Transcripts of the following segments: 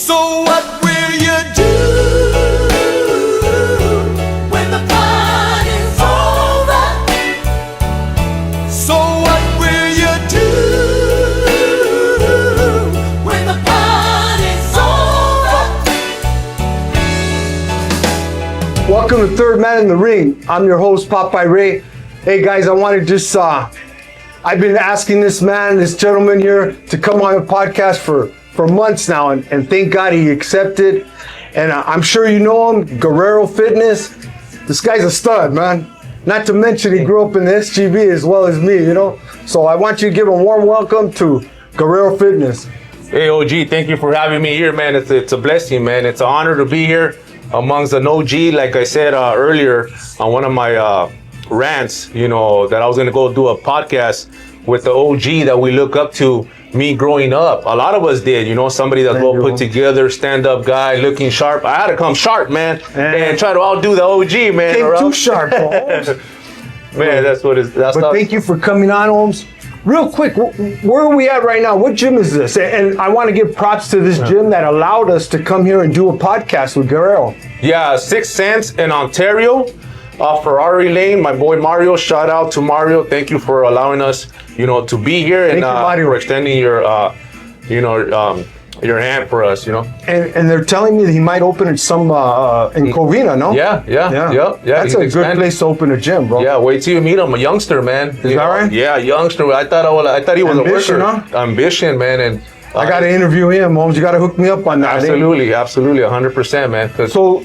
So what will you do when the party's over? So what will you do when the party's over? Welcome to Third Man in the Ring. I'm your host, Popeye Ray. Hey guys, I want to just, I've been asking this gentleman here to come on the podcast for months now, and thank God he accepted. And I'm sure you know him, Guerrero Fitness. This guy's a stud, man. Not to mention he grew up in the SGV as well as me, you know? So I want you to give a warm welcome to Guerrero Fitness. Hey, OG, thank you for having me here, man. It's a blessing, man. It's an honor to be here amongst an OG. Like I said earlier on one of my rants, you know, that I was gonna go do a podcast with the OG that we look up to, me growing up. A lot of us did, you know, somebody that's well put together, stand-up guy, looking sharp. I had to come sharp, man, and try to outdo the OG, man. Came too sharp, Holmes. Man, that's what it's. That's but thank you for coming on, Holmes. Real quick, where are we at right now? What gym is this? And I want to give props to this gym that allowed us to come here and do a podcast with Guerrero. Yeah, 6 Cents in Ontario. Ferrari Lane, my boy Mario. Shout out to Mario. Thank you for allowing us, you know, to be here and for extending your, your hand for us, you know. And they're telling me that he might open it some in Covina, no? Yeah. That's a good place to open a gym, bro. Yeah, wait till you meet him, a youngster, man. Is that right? Yeah, youngster. I thought he was Ambition, a worker. Huh? Ambition, man, and. I got to interview him, Holmes. You got to hook me up on that. Absolutely, 100%, man. So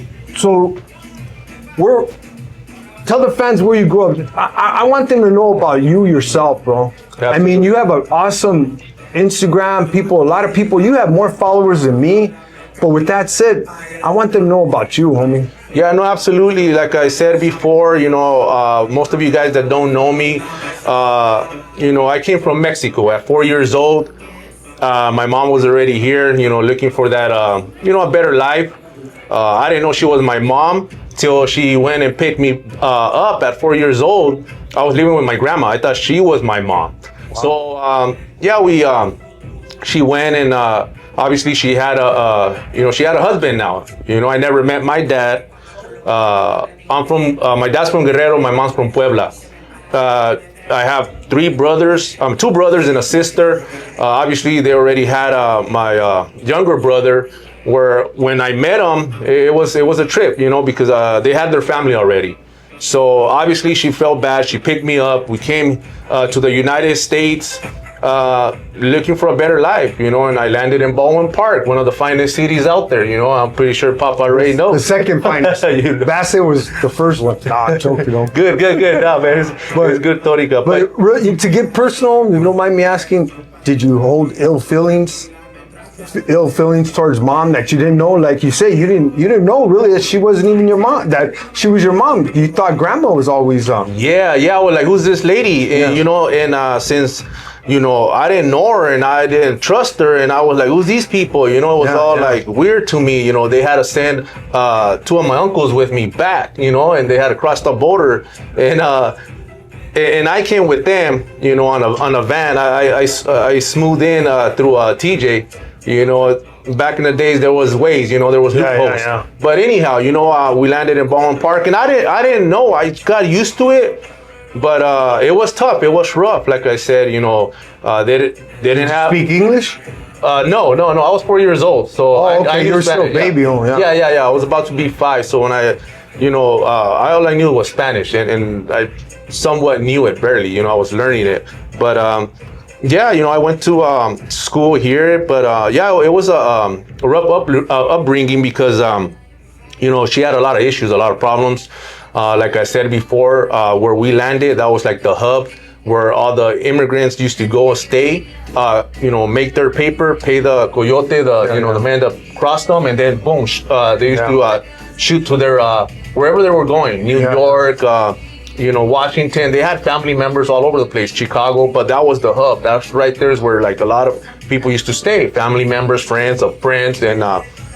tell the fans where you grew up. I want them to know about you yourself, bro. Absolutely. I mean, you have an awesome Instagram. A lot of people, you have more followers than me. But with that said, I want them to know about you, homie. Yeah, no, absolutely. Like I said before, you know, most of you guys that don't know me, you know, I came from Mexico at 4 years old. My mom was already here, you know, looking for that, you know, a better life. I didn't know she was my mom till she went and picked me up at 4 years old. I was living with my grandma. I thought she was my mom. Wow. So yeah, she went and obviously she had she had a husband now. You know, I never met my dad. My dad's from Guerrero, my mom's from Puebla. I have 3 brothers, 2 brothers and a sister. Obviously they already had my younger brother. Where when I met them, it was a trip, you know, because they had their family already. So obviously she felt bad. She picked me up. We came to the United States looking for a better life, you know, and I landed in Baldwin Park, one of the finest cities out there, you know. I'm pretty sure Papa Ray knows. The second finest. You know. Bassett was the first one. Nah, joke, you know. Good. No, man, it's good, Torica. But really, to get personal, you don't mind me asking, did you hold ill feelings towards mom that you didn't know? Like you say, you didn't know really that she wasn't even your mom, that she was your mom. You thought grandma was always yeah, well, like, who's this lady? And you know, and since, you know, I didn't know her and I didn't trust her, and I was like, who's these people? You know, it was like weird to me. You know, they had to send 2 of my uncles with me back, you know, and they had to cross the border, and I came with them, you know, on a van. I smoothed in through TJ. You know, back in the days there was ways, you know, there was loopholes. Yeah. But anyhow, you know, we landed in Baldwin Park, and I didn't know. I got used to it, but it was tough. It was rough. Like I said, you know, they didn't have. Speak English? No. I was 4 years old, so you were still a baby. Yeah. I was about to be 5, so when all I knew was Spanish, and I somewhat knew it barely. You know, I was learning it, but. Yeah, you know, I went to school here, but yeah, it was a rough upbringing because, you know, she had a lot of issues, a lot of problems. Like I said before, where we landed, that was like the hub where all the immigrants used to go and stay, you know, make their paper, pay the coyote, the man that crossed them, and then boom, they used to shoot to their, wherever they were going, New York, you know, Washington. They had family members all over the place, Chicago, but that was the hub. That's right there is where like a lot of people used to stay, family members, friends of friends, and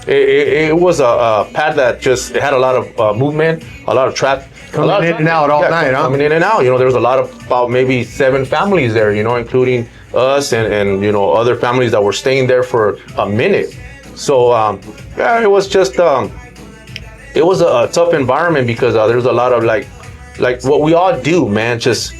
it was a pad that just had a lot of movement, a lot of traffic. Coming in and out all night, huh? Coming in and out. You know, there was a lot of, about maybe 7 families there, you know, including us and you know, other families that were staying there for a minute. So yeah, it was just it was a tough environment because there's a lot of like what we all do, man. Just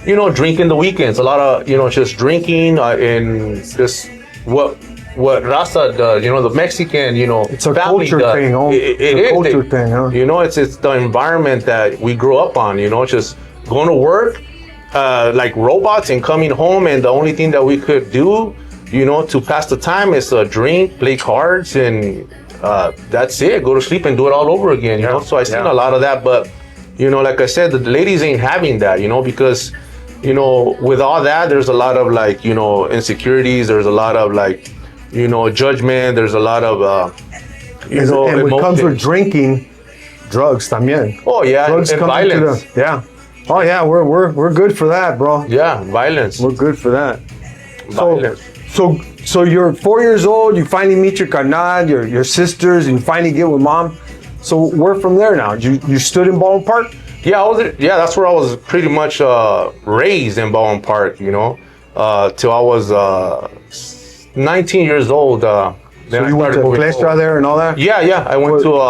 drinking the weekends. A lot of just drinking and just what Raza does. The Mexican It's a family culture does. thing, huh? It It's a is. culture thing, huh? It's the environment that we grew up on. Just going to work like robots and coming home, and the only thing that we could do to pass the time is drink, play cards, and that's it. Go to sleep and do it all over again. So I seen a lot of that, but like I said, the ladies ain't having that. Because with all that, there's a lot of like insecurities. There's a lot of like judgment. There's a lot of and what comes with emotions. drinking, drugs también. Oh yeah, Drugs and come into violence. yeah. Oh yeah, we're good for that, bro. Yeah, violence. We're good for that. Violence. So you're 4 years old. You finally meet your carnal, your sisters, and you finally get with mom. So where from there now? You stood in Baldwin Park. Yeah, that's where I was pretty much raised in Baldwin Park. Till I was 19 years old. So you went to Plestra there and all that. Yeah. I went to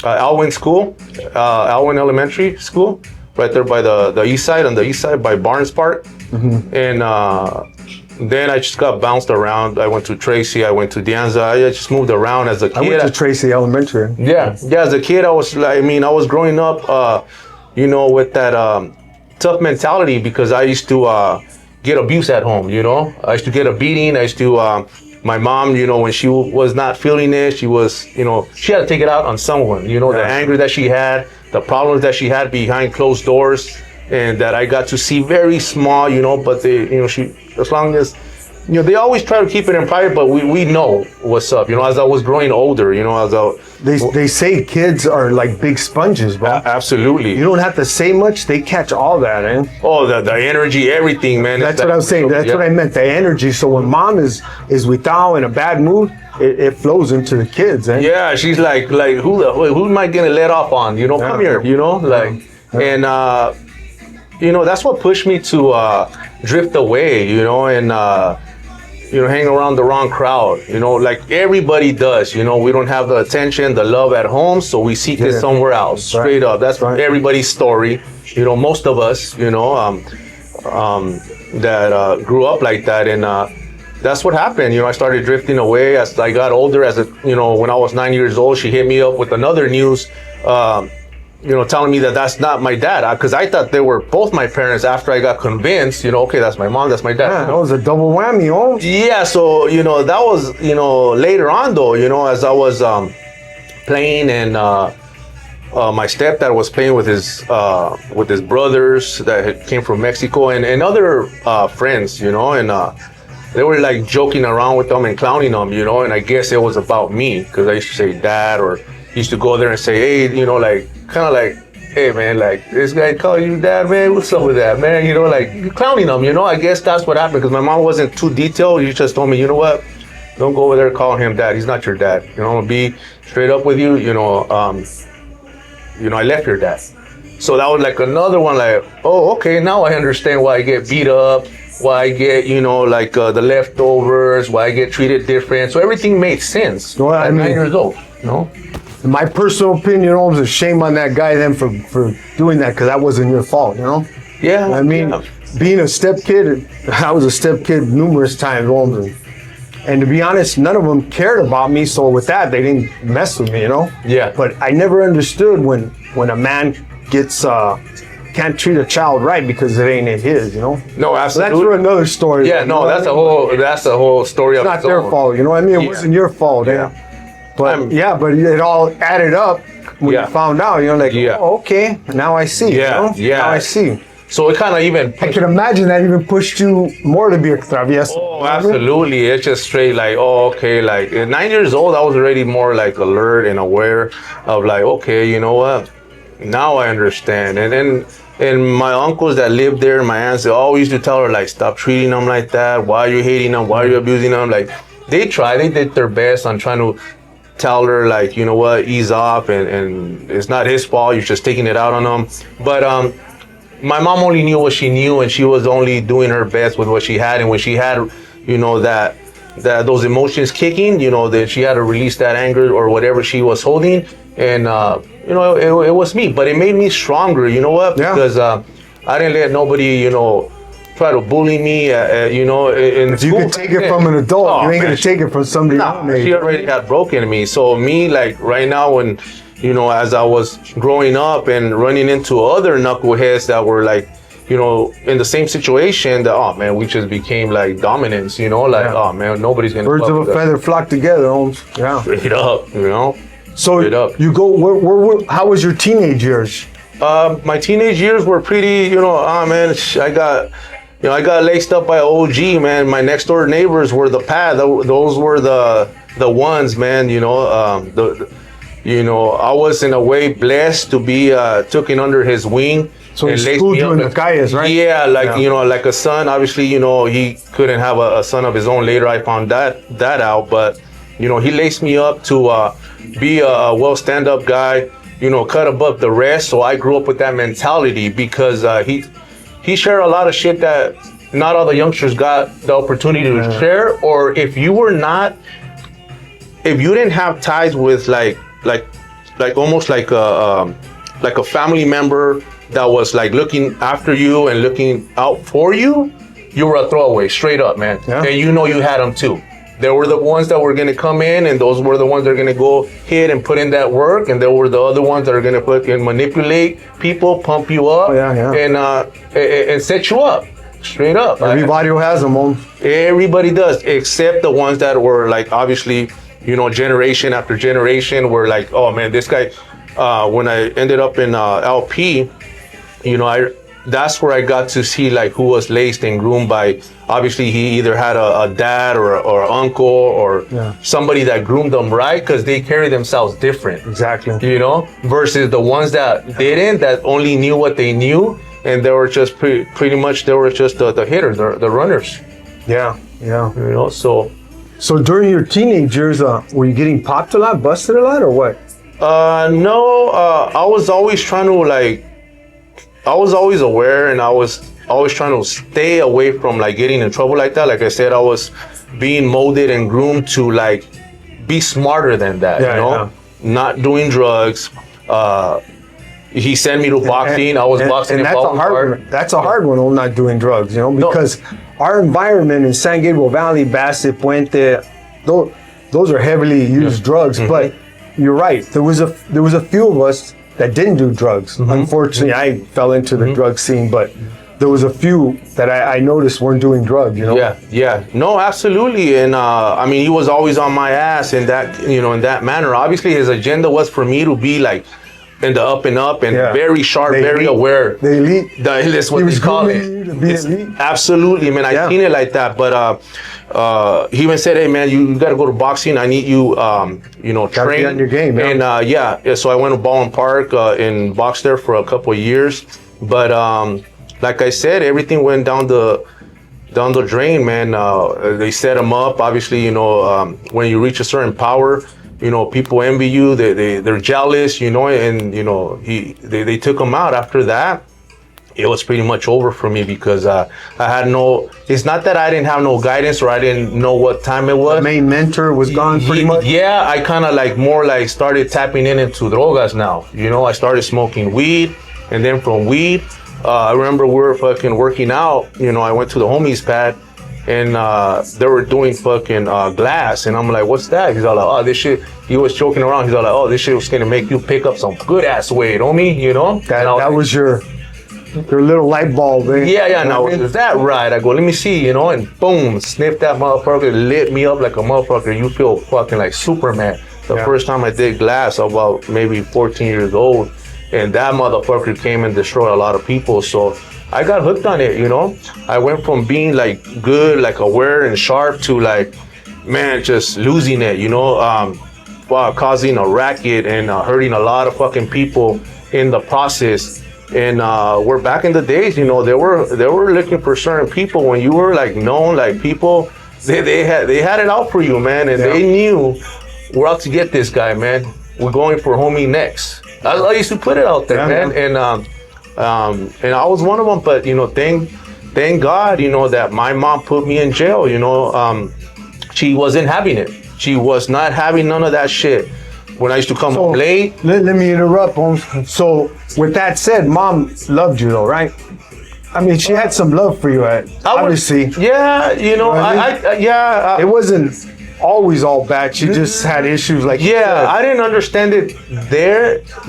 Alwyn School, Alwyn Elementary School, right there by the east side, on the east side by Barnes Park. And then I just got bounced around. I went to Tracy, I went to Dianza. I just moved around as a kid. I went to Tracy Elementary. Yeah. As a kid, I was growing up, with that tough mentality because I used to get abuse at home. I used to get a beating. I used to. My mom, when she was not feeling it, she was, she had to take it out on someone. The anger that she had, the problems that she had behind closed doors, and that I got to see very small. But they, she, as long as. They always try to keep it in private, but we know what's up. As I was growing older, They say kids are like big sponges, bro. Absolutely. You don't have to say much; they catch all that, man. Oh, the energy, everything, man. That's what I was saying. That's what I meant. The energy. So when mom is without in a bad mood, it flows into the kids, eh? Yeah, she's like who am I gonna let off on? Come here, and that's what pushed me to drift away, and hang around the wrong crowd, like everybody does. We don't have the attention, the love at home, so we seek it somewhere else. Straight up. That's everybody's story. Most of us, that grew up like that, and that's what happened. I started drifting away as I got older. When I was 9 years old, she hit me up with another news. Telling me that that's not my dad, because I thought they were both my parents. After I got convinced, okay, that's my mom, that's my dad. Yeah, that was a double whammy, oh. Yeah, so that was later on though. As I was playing, and my stepdad was playing with his brothers that came from Mexico, and other friends, and they were like joking around with them and clowning them, and I guess it was about me because I used to say dad, or used to go there and say, hey, like kind of like, hey man, like this guy call you dad, man, what's up with that, man? Like you're clowning them, I guess that's what happened, because my mom wasn't too detailed. She just told me, you know what, don't go over there calling him dad. He's not your dad. I'm gonna be straight up with you. I left your dad. So that was like another one, like, oh, okay, now I understand why I get beat up, why I get, the leftovers, why I get treated different. So everything made sense. Well, I at mean, 9 years old, In my personal opinion, it was a shame on that guy then for doing that, because that wasn't your fault, Yeah. I mean, being a step kid, I was a step kid numerous times, and to be honest, none of them cared about me. So with that, they didn't mess with me, Yeah. But I never understood when a man gets can't treat a child right because it ain't his, No, So absolutely. that's for another story. Yeah, no, that's a whole story of It's not its their own. fault, you know what I mean? It wasn't your fault, Yeah. But but it all added up when you found out. Like, Yeah. oh, okay, now I see. Yeah, yeah. Now I see. So it kind of even. I can imagine that even pushed you more to be a travieso. Oh, absolutely. It's just straight like, oh, okay. Like at 9 years old, I was already more like alert and aware of like, okay, you know what? Now I understand. And then, and my uncles that lived there, my aunts, they always used to tell her like, stop treating them like that. Why are you hating them? Why are you abusing them? Like they did their best on trying to tell her like, you know what, ease off, and it's not his fault. You're just taking it out on him. But my mom only knew what she knew, and she was only doing her best with what she had. And when she had, that those emotions kicking, you know, that she had to release that anger or whatever she was holding. And, you know, it was me, but it made me stronger. You know what? Yeah. Because I didn't let nobody, you know, try to bully me, you know, in If you school. can take it from an adult, Oh, you ain't man, gonna take it from somebody else. she already had broken me. So me, like right now, when, you know, as I was growing up and running into other knuckleheads that were like, you know, in the same situation, that, oh man, we just became like dominants, you know, like, oh man, nobody's gonna Birds fuck of a with us. feather flock together, Holmes. Yeah. Straight up, you know. So Straight up. you go. How was your teenage years? My teenage years were pretty, you know, man, I got laced up by OG, man. My next door neighbors were the pad. Those were the ones, man. You know, you know, I was in a way blessed to be taken under his wing. So he and laced schooled me you up in the calles, right? Yeah, like Yeah. you know, like a son. Obviously, you know, he couldn't have a son of his own. Later, I found that out. But you know, he laced me up to be a well stand-up guy. You know, cut above the rest. So I grew up with that mentality because he shared a lot of shit that not all the youngsters got the opportunity to share. Or if you didn't have ties with like almost like a family member that was like looking after you and looking out for you, you were a throwaway, straight up, man. Yeah. And you know you had them too. There were the ones that were gonna come in, and those were the ones that are gonna go hit and put in that work, and there were the other ones that are gonna fucking manipulate people, pump you up, and set you up, straight up. Everybody who has them, Holmes. Everybody does, except the ones that were like obviously, you know, generation after generation were like, oh man, this guy. When I ended up in LP, you know, that's where I got to see like who was laced and groomed by. Obviously, he either had a dad or uncle or somebody that groomed them right, because they carry themselves different. Exactly. You know, versus the ones that didn't, that only knew what they knew, and they were just pretty much they were just the hitters, the runners. Yeah. Yeah. You know, so during your teenage years, were you getting popped a lot, busted a lot, or what? No, I was always trying to I was always aware, and I was always trying to stay away from like getting in trouble like that. Like I said, I was being molded and groomed to like be smarter than that, you know, not doing drugs. He sent me to boxing. I was boxing. And that's a hard one. That's a hard one. I'm not doing drugs, you know, because our environment in San Gabriel Valley, Bassett, Puente, those are heavily used drugs. But you're right. There was a few of us that didn't do drugs. Unfortunately, I fell into the drug scene, but there was a few that I noticed weren't doing drugs, you know? Yeah. No, absolutely. And I mean, he was always on my ass in that, you know, in that manner. Obviously, his agenda was for me to be like in the up and up and very sharp, very aware. The elite. That's what they call it. You to be elite. Absolutely, man. I seen it like that. But he even said, "Hey, man, you got to go to boxing. I need you, you know, Gotta train be on your game." Yeah. And so I went to Ballin Park and boxed there for a couple of years. But like I said, everything went down the drain, man. They set him up. Obviously, you know, when you reach a certain power, you know, people envy you. They're jealous, you know, and you know, they took him out. After that, it was pretty much over for me because I had no. It's not that I didn't have no guidance or I didn't know what time it was. The main mentor was gone pretty much. Yeah, I kind of like more like started tapping into drogas now. You know, I started smoking weed, and then from weed, I remember we were fucking working out. You know, I went to the homies pad, and they were doing fucking glass, and I'm like, what's that? He's all like, oh, this shit. He was joking around. He's all like, oh, this shit was gonna make you pick up some good ass weight, homie. You know? That was your little light bulb, eh? Yeah. Now is that right? I go, let me see, you know, and boom, sniff that motherfucker, lit me up like a motherfucker. You feel fucking like Superman. The first time I did glass, I was about maybe 14 years old, and that motherfucker came and destroyed a lot of people. So I got hooked on it, you know. I went from being like good, like aware and sharp to like, man, just losing it, you know, causing a racket and hurting a lot of fucking people in the process. And we're back in the days, you know, they were looking for certain people when you were like known, like people, they had it out for you, man, and they knew we're out to get this guy, man. We're going for homie next. I used to put it out there, man, and I was one of them. But you know, thank God, you know, that my mom put me in jail. You know, she wasn't having it. She was not having none of that shit. When I used to come home late. Let me interrupt, Holmes. So, with that said, mom loved you though, right? I mean, she had some love for you, obviously. Yeah, you know, it wasn't always all bad. She just had issues like yeah, I didn't understand it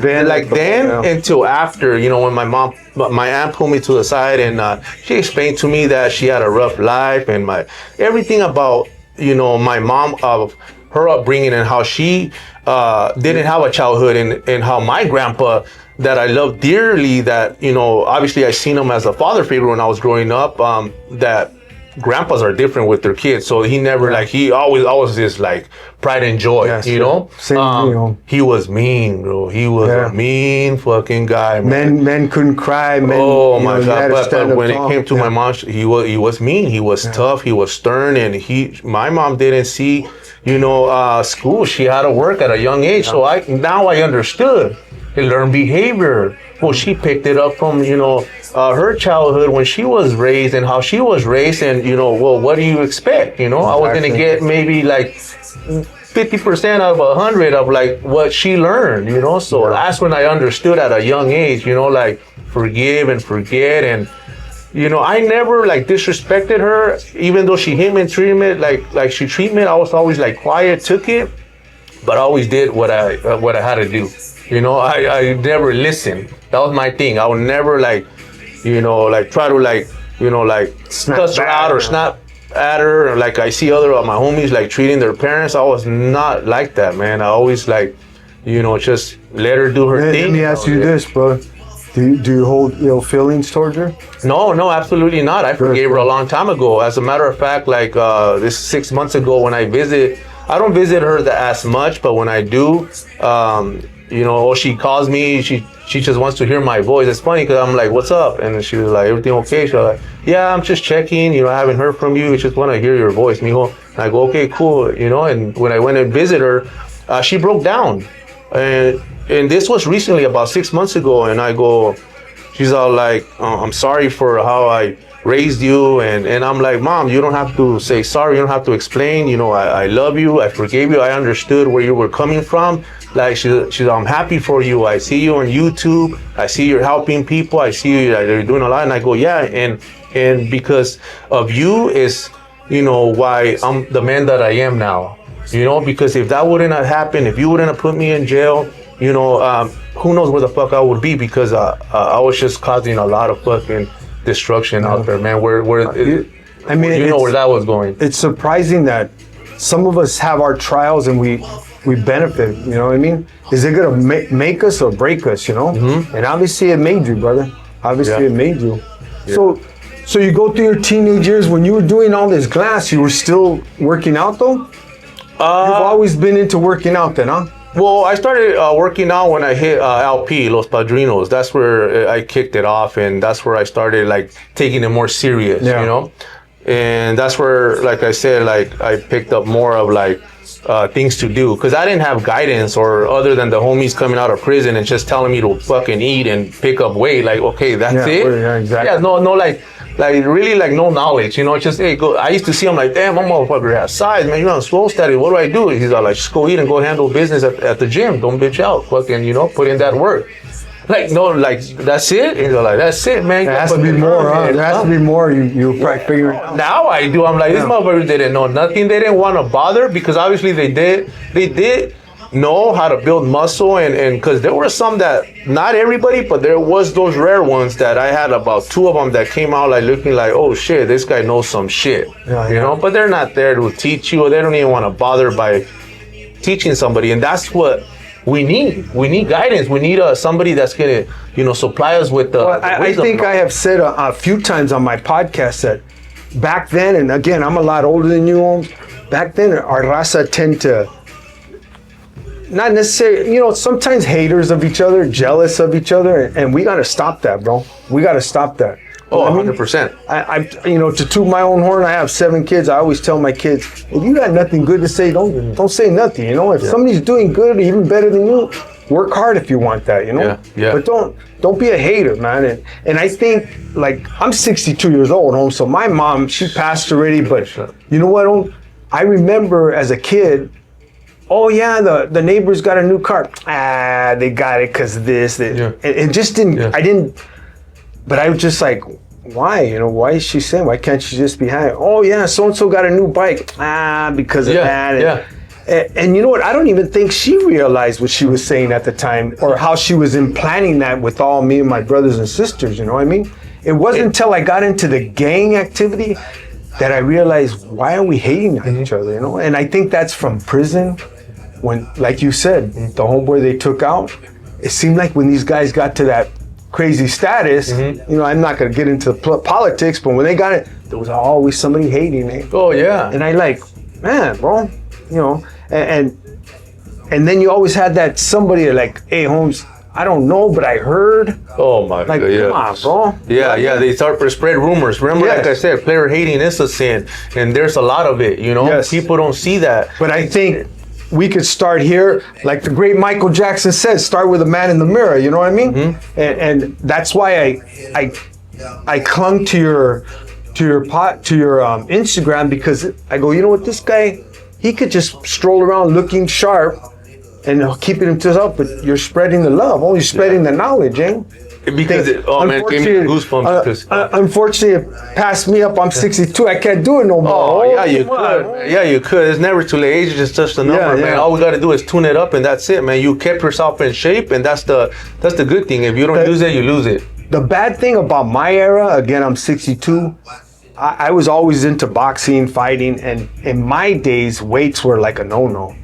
then until after, you know, when my aunt pulled me to the side and she explained to me that she had a rough life and everything about, you know, my mom, of her upbringing and how she didn't have a childhood and how my grandpa that I love dearly, that, you know, obviously I seen him as a father figure when I was growing up, that grandpas are different with their kids. So he never he always is like pride and joy, you know? Same, he was mean, bro. He was a mean fucking guy, man. Men couldn't cry, men. Oh my God. But when it came to my mom, he was mean. He was tough. He was stern. And my mom didn't see, you know, school. She had to work at a young age. So now I understood. He learned behavior. Well, she picked it up from, you know, her childhood when she was raised and how she was raised. And, you know, well, what do you expect? You know, I was going to get maybe like 50% of 100 of like what she learned, you know? So that's when I understood at a young age, you know, like forgive and forget. And, you know, I never like disrespected her, even though she hit me and treated me like she treated me. I was always like quiet, took it, but I always did what I had to do. You know, I never listened. That was my thing. I would never like, you know, like try to like, you know, like cuss her out or snap at her. Or, like I see other of my homies like treating their parents. I was not like that, man. I always like, you know, just let her do her thing. Let me ask you this, bro. Do you hold ill feelings towards her? No, absolutely not. I forgave her a long time ago. As a matter of fact, like this 6 months ago when I don't visit her as much, but when I do, you know, she calls me, she just wants to hear my voice. It's funny because I'm like, what's up? And she was like, everything okay? She was like, yeah, I'm just checking, you know, I haven't heard from you. I just want to hear your voice, mijo. And I go, okay, cool, you know. And when I went and visit her, she broke down. And this was recently, about 6 months ago. And I go, she's all like, I'm sorry for how I raised you. And I'm like, Mom, you don't have to say sorry. You don't have to explain. You know, I love you. I forgave you. I understood where you were coming from. Like she's I'm happy for you. I see you on YouTube. I see you're helping people. I see you're doing a lot. And I go, yeah. And because of you is, you know, why I'm the man that I am now. You know, because if that wouldn't have happened, if you wouldn't have put me in jail, you know, who knows where the fuck I would be, because I was just causing a lot of fucking destruction out there, man. I mean, you know where that was going. It's surprising that some of us have our trials and we benefit, you know what I mean? Is it gonna make us or break us, you know? Mm-hmm. And obviously it made you, brother. Obviously it made you. Yeah. So you go through your teenage years, when you were doing all this glass, you were still working out though? You've always been into working out then, huh? Well, I started working out when I hit LP, Los Padrinos. That's where I kicked it off, and that's where I started like taking it more serious, you know? And that's where, like I said, like I picked up more of like things to do, because I didn't have guidance or other than the homies coming out of prison and just telling me to fucking eat and pick up weight. Like, okay, that's it. Yeah, exactly. Yeah, no, like really like no knowledge, you know, just, hey, go. I used to see him like, damn, my motherfucker has size, man, you're on slow steady. What do I do? He's like, just go eat and go handle business at the gym. Don't bitch out. Fucking, you know, put in that work. Like, no, like, that's it? He's like, that's it, man. There has to be more, huh? There has to be more. You probably figure it out. Now I do. I'm like, these motherfuckers didn't know nothing. They didn't want to bother, because obviously they did know how to build muscle, and because there were some that, not everybody, but there was those rare ones that I had about 2 of them that came out like looking like, oh shit, this guy knows some shit, you know, but they're not there to teach you, or they don't even want to bother by teaching somebody. And that's what we need. We need guidance. We need somebody that's gonna, you know, supply us with the I think I have said a few times on my podcast that back then, and again, I'm a lot older than you, Holmes. Back then, our raza tend to not necessarily, you know, sometimes haters of each other, jealous of each other, and we got to stop that, bro. We got to stop that. Oh, 100%. I you know, to toot my own horn, I have 7 kids. I always tell my kids, if you got nothing good to say, don't say nothing. You know, if somebody's doing good, even better than you, work hard if you want that. You know, but don't be a hater, man. And I think, like, I'm 62 years old, home. So my mom, she passed already, but you know what, home? I remember as a kid, oh yeah, the neighbors got a new car. They got it because this. It just didn't. Yeah. I didn't. But I was just like, why? You know, why is she saying? Why can't she just be happy? Oh yeah, so and so got a new bike. Because of that. And you know what? I don't even think she realized what she was saying at the time, or how she was implanting that with all me and my brothers and sisters. You know what I mean? It wasn't until I got into the gang activity that I realized, why are we hating on each other? You know? And I think that's from prison. When, like you said, the homeboy they took out, it seemed like when these guys got to that crazy status, you know, I'm not going to get into politics, but when they got it, there was always somebody hating it. Oh yeah. And I like, man, bro, you know, and then you always had that somebody like, hey, Holmes, I don't know, but I heard. Oh my like, God, yeah. Come on, bro. Yeah. They start to spread rumors. Remember, Yes. like I said, player hating is a sin, and there's a lot of it. You know, Yes. people don't see that. But I think we could start here, like the great Michael Jackson said, start with a man in the mirror. You know what I mean? And that's why I clung to your Instagram, because I go, you know what, this guy, he could just stroll around looking sharp and keeping himself, but you're spreading the love. Oh, you're spreading the knowledge, eh? Because man, it gave me goosebumps. Because, unfortunately, it passed me up. I'm 62. I can't do it no more. yeah, you could. Yeah, you could. It's never too late. Age is just a number, Yeah, man. yeah. All we got to do is tune it up, and that's it, man. You kept yourself in shape, and that's the good thing. If you don't use it, you lose it. The bad thing about my era, again, I'm 62. I was always into boxing, fighting, and in my days, weights were like a no-no.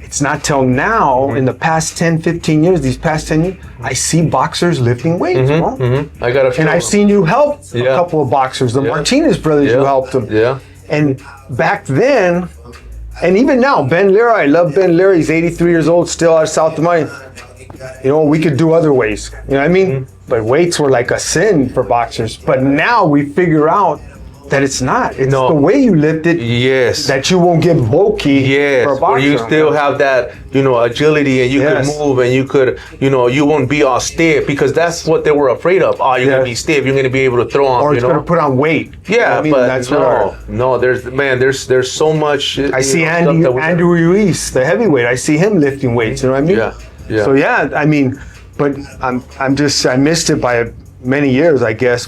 It's not till now, in the past 10, 15 years, these past 10 years, I see boxers lifting weights, bro. I got to. And I've seen you help a couple of boxers. The Martinez brothers, you helped them. Yeah. And back then, and even now, Ben Lira, I love Ben Lira. He's 83 years old, still out of South Miami. You know, we could do other ways. You know what I mean? But weights were like a sin for boxers. But now we figure out that it's not. It's the way you lift it. Yes. That you won't get bulky. Yes. For a boxer. Where you still have that, you know, agility, and you could move, and you could, you know, you won't be all stiff, because that's what they were afraid of. Oh, you're gonna be stiff. You're gonna be able to throw on. Or it's gonna put on weight. Yeah, you know what I mean? but That's no. There's so much. I see Andrew Ruiz, the heavyweight. I see him lifting weights. You know what I mean? Yeah. So yeah, I mean, but I missed it by many years, I guess.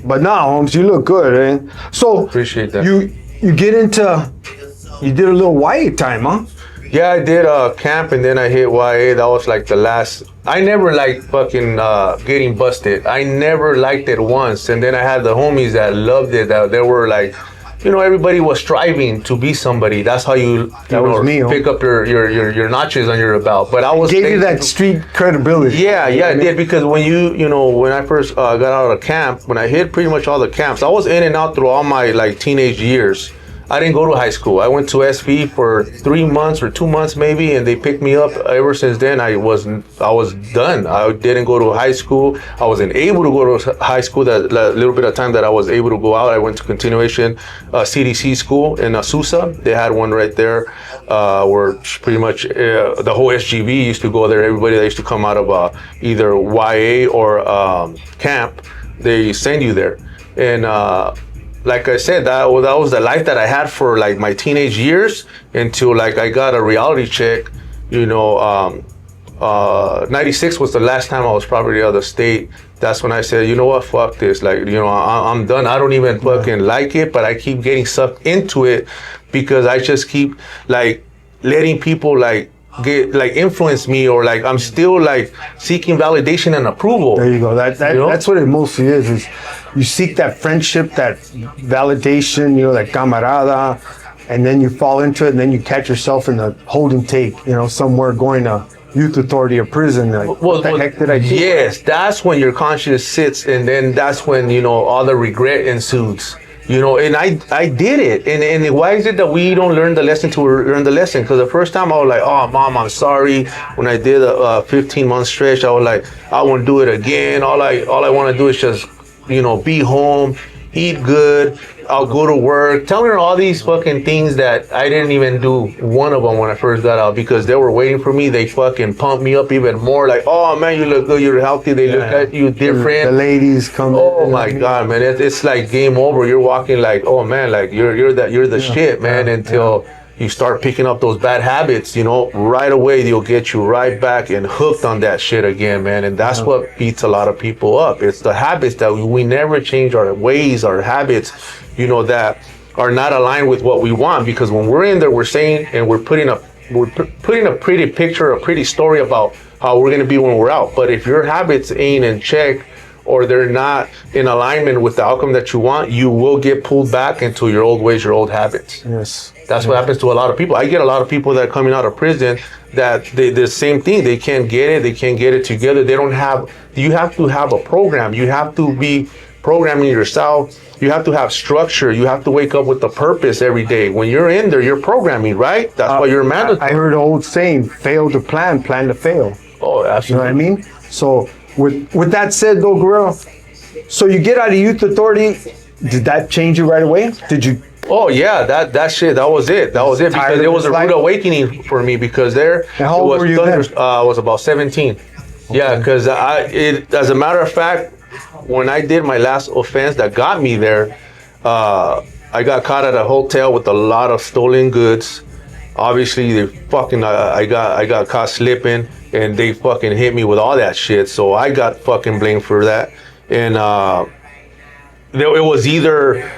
But now, Holmes, you look good, eh? So Appreciate that. You did a little YA time, huh? Yeah, I did camp, and then I hit YA. That was like the last. I never liked fucking getting busted. I never liked it once. And then I had the homies that loved it. That they were like, you know, everybody was striving to be somebody. That's how you pick up your notches on your belt. But I was gave you that street credibility. Yeah, it did, because when when I first got out of camp, when I hit pretty much all the camps, I was in and out through all my like teenage years. I didn't go to high school. I went to SV for 3 months or 2 months maybe, and they picked me up. Ever since then, I was done. I didn't go to high school. I wasn't able to go to high school. That little bit of time that I was able to go out, I went to continuation CDC school in Azusa. They had one right there, where pretty much the whole SGV used to go there. Everybody that used to come out of either YA or camp, they send you there. And like I said, that was the life that I had for like my teenage years, until like I got a reality check. You know, 96 was the last time I was probably out of the state. That's when I said, you know what, fuck this. Like, you know, I'm done. I don't even fucking like it, but I keep getting sucked into it, because I just keep like letting people like influence me, or like I'm still like seeking validation and approval. There you go. That's what it mostly is you seek that friendship, that validation, you know, that camarada, and then you fall into it, and then you catch yourself in the holding tape, you know, somewhere going to youth authority or prison. Like, what the heck did I do? Yes, that's when your conscience sits, and then that's when, you know, all the regret ensues. You know, and I did it. And why is it that we don't learn the lesson to learn the lesson? Because the first time I was like, oh, Mom, I'm sorry. When I did a 15-month stretch, I was like, I won't do it again. All I want to do is just, you know, be home, eat good, I'll go to work, telling her all these fucking things that I didn't even do one of them when I first got out because they were waiting for me. They fucking pumped me up even more. Like, oh man, you look good, you're healthy. They look at you different. The ladies come. Oh my god, man! It's like game over. You're walking like, oh man, like you're the shit, man. Until you start picking up those bad habits, right away they'll get you right back and hooked on that shit again, man. And that's what beats a lot of people up. It's the habits that we never change our ways, our habits, that are not aligned with what we want. Because when we're in there, we're saying and we're putting a pretty picture, a pretty story about how we're gonna be when we're out. But if your habits ain't in check, or they're not in alignment with the outcome that you want, you will get pulled back into your old ways, your old habits. Yes. That's what happens to a lot of people. I get a lot of people that are coming out of prison that the same thing. They can't get it. They can't get it together. They don't have, you have to have a program. You have to be programming yourself. You have to have structure. You have to wake up with a purpose every day. When you're in there, you're programming, right? That's why you're mandatory. I heard an old saying, fail to plan to fail. Oh, absolutely. You know what I mean? So with that said though, Guerrero, so you get out of youth authority, did that change you right away? Did you? Oh yeah, that shit, that was it because it was a rude awakening for me because there. How old were you then? I was about 17. Okay. Yeah, because as a matter of fact, when I did my last offense that got me there, I got caught at a hotel with a lot of stolen goods. Obviously, they fucking I got caught slipping, and they fucking hit me with all that shit. So I got fucking blamed for that, and it was either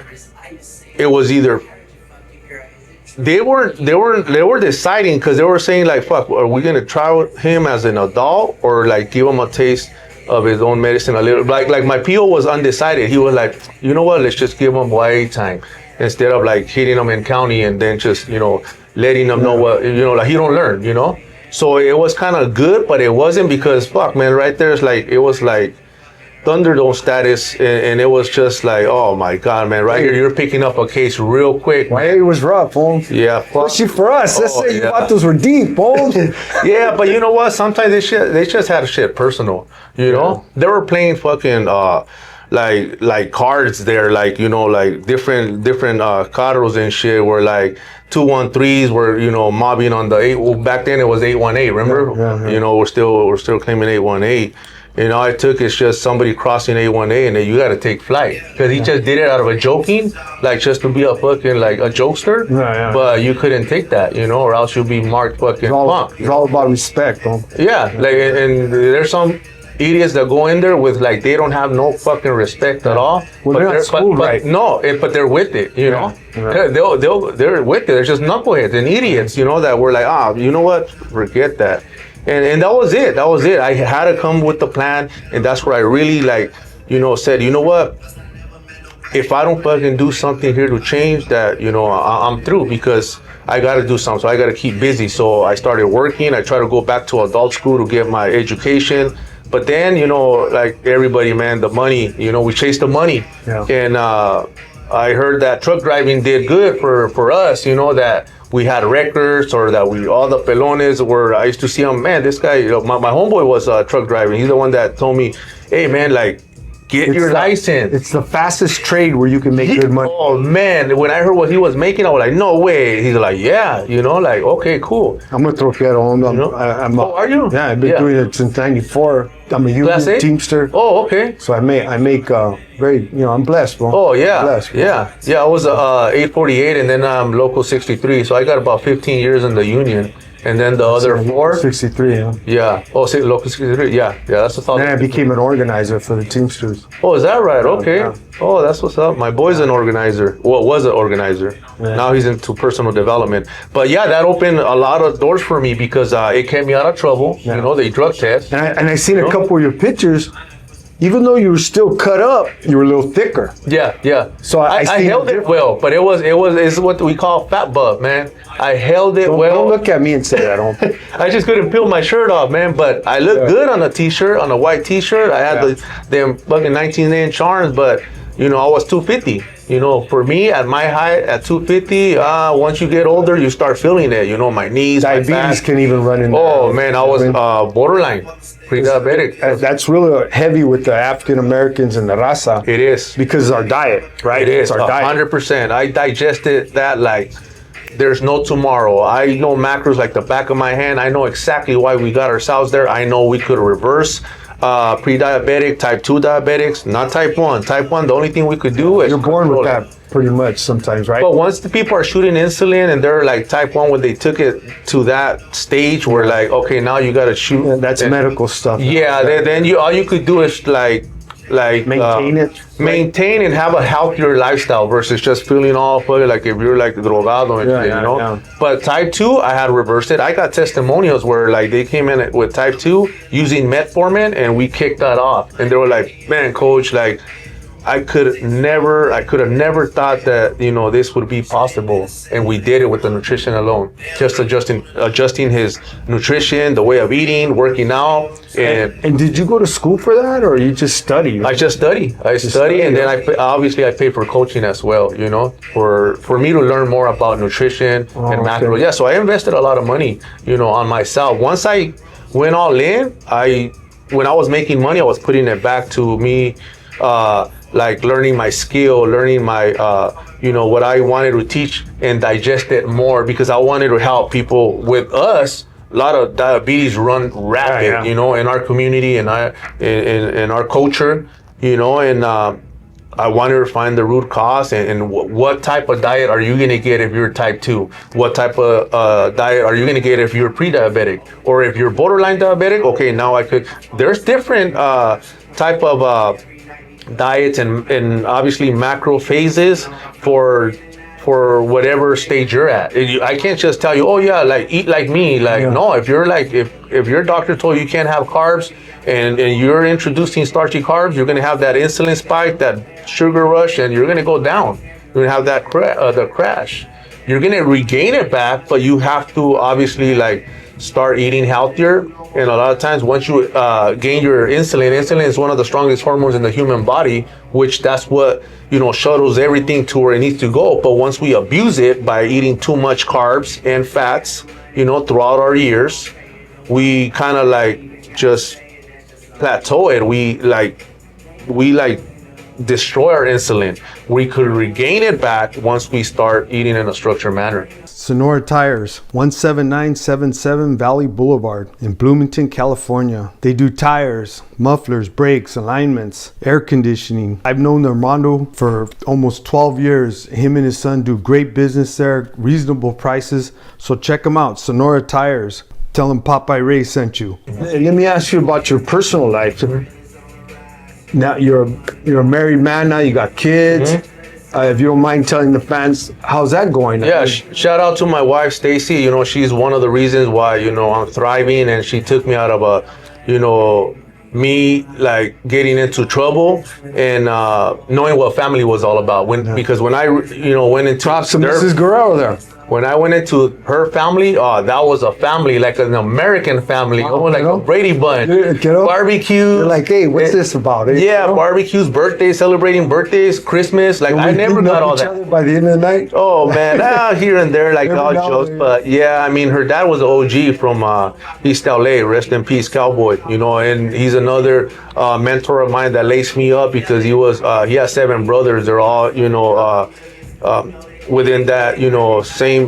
they were deciding because they were saying like, fuck, are we gonna try him as an adult or like give him a taste of his own medicine a little? Like my PO was undecided. He was like, you know what, let's just give him YA time instead of like hitting him in county and then just letting them know what like he don't learn. So it was kind of good, but it wasn't because fuck, man, right there it was like Thunderdome status, and it was just like, oh my god, man, right here you're picking up a case real quick. It was rough, Holmes. Yeah, fuck. Especially for us. Let's say you thought those were deep, Holmes. Yeah, but you know what? Sometimes they just had shit personal. They were playing fucking like cards there, like like different carros and shit. Where like 213s were mobbing on the 8. Well, back then it was 818. Remember? Yeah. We're still claiming 818. I took it's just somebody crossing 818 and then you got to take flight because he just did it out of a joking, like just to be a fucking like a jokester. Yeah. But you couldn't take that, or else you'll be marked fucking punk. It's all about respect, though. Yeah, like and there's some idiots that go in there with like they don't have no fucking respect at all. Well, they're not schooled right. No, but they're with it, They're with it. They're just knuckleheads and idiots, that were like, you know what? Forget that. And that was it. I had to come with the plan, and that's where I really said, you know what? If I don't fucking do something here to change that, I'm through because I got to do something. So I got to keep busy. So I started working. I tried to go back to adult school to get my education. But then, like everybody, man, the money, we chased the money. Yeah. And I heard that truck driving did good for us, that we had records or that all the pelones were, I used to see them, man, this guy, my homeboy was truck driving. He's the one that told me, hey, man, like, get your license. It's the fastest trade where you can make good money. Oh, man, when I heard what he was making, I was like, no way. He's like, yeah, like, okay, cool. I'm a troquero. Are you? Yeah, I've been doing it since 94. I'm a union teamster. Oh, okay. So I make very, I'm blessed, bro. Oh, yeah. Blessed, yeah. I was 848 and then I'm local 63. So I got about 15 years in the union. And then the other 4? 63, yeah. Yeah. Oh, local 63. Yeah, that's what's up. Then I became an organizer for the Teamsters. Oh, is that right? Okay. Yeah. Oh, that's what's up. My boy's an organizer. Well, was an organizer. Yeah. Now he's into personal development. But yeah, that opened a lot of doors for me because it kept me out of trouble. Yeah. They drug test. And I seen a couple of your pictures. Even though you were still cut up, you were a little thicker. Yeah. So I held it well, but it's what we call fat buff, man. I held it well. Don't look at me and say that. I just couldn't peel my shirt off, man. But I looked good on a t-shirt, on a white t-shirt. I had them fucking 19-inch arms, but I was 250. You know, for me, at my height, at 250, once you get older, you start feeling it. You know, my knees, my Diabetes back. can even run in there. Oh man, I was borderline, pre-diabetic. That's really heavy with the African Americans and the raza. It is. Because of our diet, right? It is It's our diet. 100%. I digested that like there's no tomorrow. I know macros like the back of my hand. I know exactly why we got ourselves there. I know we could reverse pre-diabetic, type 2 diabetics, not type 1. Type 1, the only thing we could do is You're born with control it. that pretty much sometimes, right? But once the people are shooting insulin and they're like type 1, when they took it to that stage where like, okay, now you got to shoot. Yeah, that's medical stuff. Yeah, then you all you could do is like Maintain it. maintain and have a healthier lifestyle versus just feeling all funny like if you're like drogado and Yeah, shit, yeah, you know. yeah. But type 2, I had reversed it. I got testimonials where like they came in with type 2 using metformin and we kicked that off, and they were like, man, coach, like I could have never thought that, you know, this would be possible, and we did it with the nutrition alone. Just adjusting his nutrition, the way of eating, working out, And did you go to school for that, or you just study? I just study. I study, and then I pay for coaching as well. You know, for me to learn more about nutrition and macro. okay. Yeah, so I invested a lot of money, you know, on myself. Once I went all in, when I was making money, I was putting it back to me. Like learning my skill, learning my, you know, what I wanted to teach and digest it more, because I wanted to help people. With us, a lot of diabetes run rapid, Yeah, yeah. you know, in our community and in our culture, you know, and I wanted to find the root cause and what type of diet are you going to get if you're type 2? What type of diet are you going to get if you're pre-diabetic? Or if you're borderline diabetic, okay, now there's different type of diets and obviously macro phases for whatever stage you're at. I can't just tell you, oh yeah, like eat like me. Like no, if you're like if your doctor told you can't have carbs and you're introducing starchy carbs, you're gonna have that insulin spike, that sugar rush, and you're gonna go down. You're gonna have that the crash. You're gonna regain it back, but you have to obviously like start eating healthier. And a lot of times once you gain your insulin is one of the strongest hormones in the human body, which that's what, you know, shuttles everything to where it needs to go. But once we abuse it by eating too much carbs and fats, you know, throughout our years, we kind of like just plateau it. We destroy our insulin. We could regain it back once we start eating in a structured manner. Sonora Tires, 17977 Valley Boulevard in Bloomington, California. They do tires, mufflers, brakes, alignments, air conditioning. I've known Armando for almost 12 years. Him and his son do great business there, reasonable prices. So check them out, Sonora Tires. Tell them Popeye Ray sent you. Let me ask you about your personal life. Now you're a married man now, you got kids. If you don't mind telling the fans, how's that going? Yeah, shout out to my wife, Stacy. You know, she's one of the reasons why, you know, I'm thriving, and she took me out of you know, me like getting into trouble and knowing what family was all about. Because when I, you know, went into Mrs. Guerrero there. When I went into her family, that was a family, like an American family, almost like a Brady Bunch. Barbecue. You're like, hey, what's this about? Yeah, barbecues, birthdays, celebrating birthdays, Christmas. Like, I never got all that. By the end of the night? Oh, man, here and there, like all jokes. But yeah, I mean, her dad was an OG from East LA, rest in peace, Cowboy, you know, and he's another mentor of mine that laced me up because he has 7 brothers. They're all, you know, within that, you know, same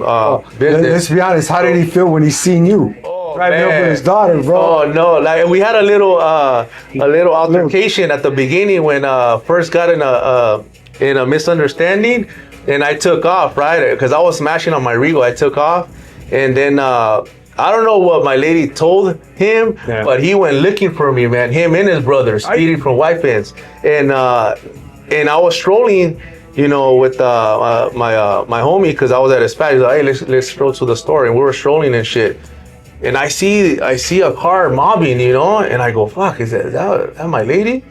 business. Let's be honest, how did he feel when he seen you? Driving up with his daughter, bro. Oh no, like we had a little altercation at the beginning when first got in a misunderstanding, and I took off, right? Because I was smashing on my Regal. I took off, and then I don't know what my lady told him, but he went looking for me, man. Him and his brother, Speedy from White Fence, and I was strolling, you know, with my homie, because I was at his spot. He's like, hey, let's stroll to the store, and we were strolling and shit. And I see a car mobbing, you know, and I go, fuck, is that my lady?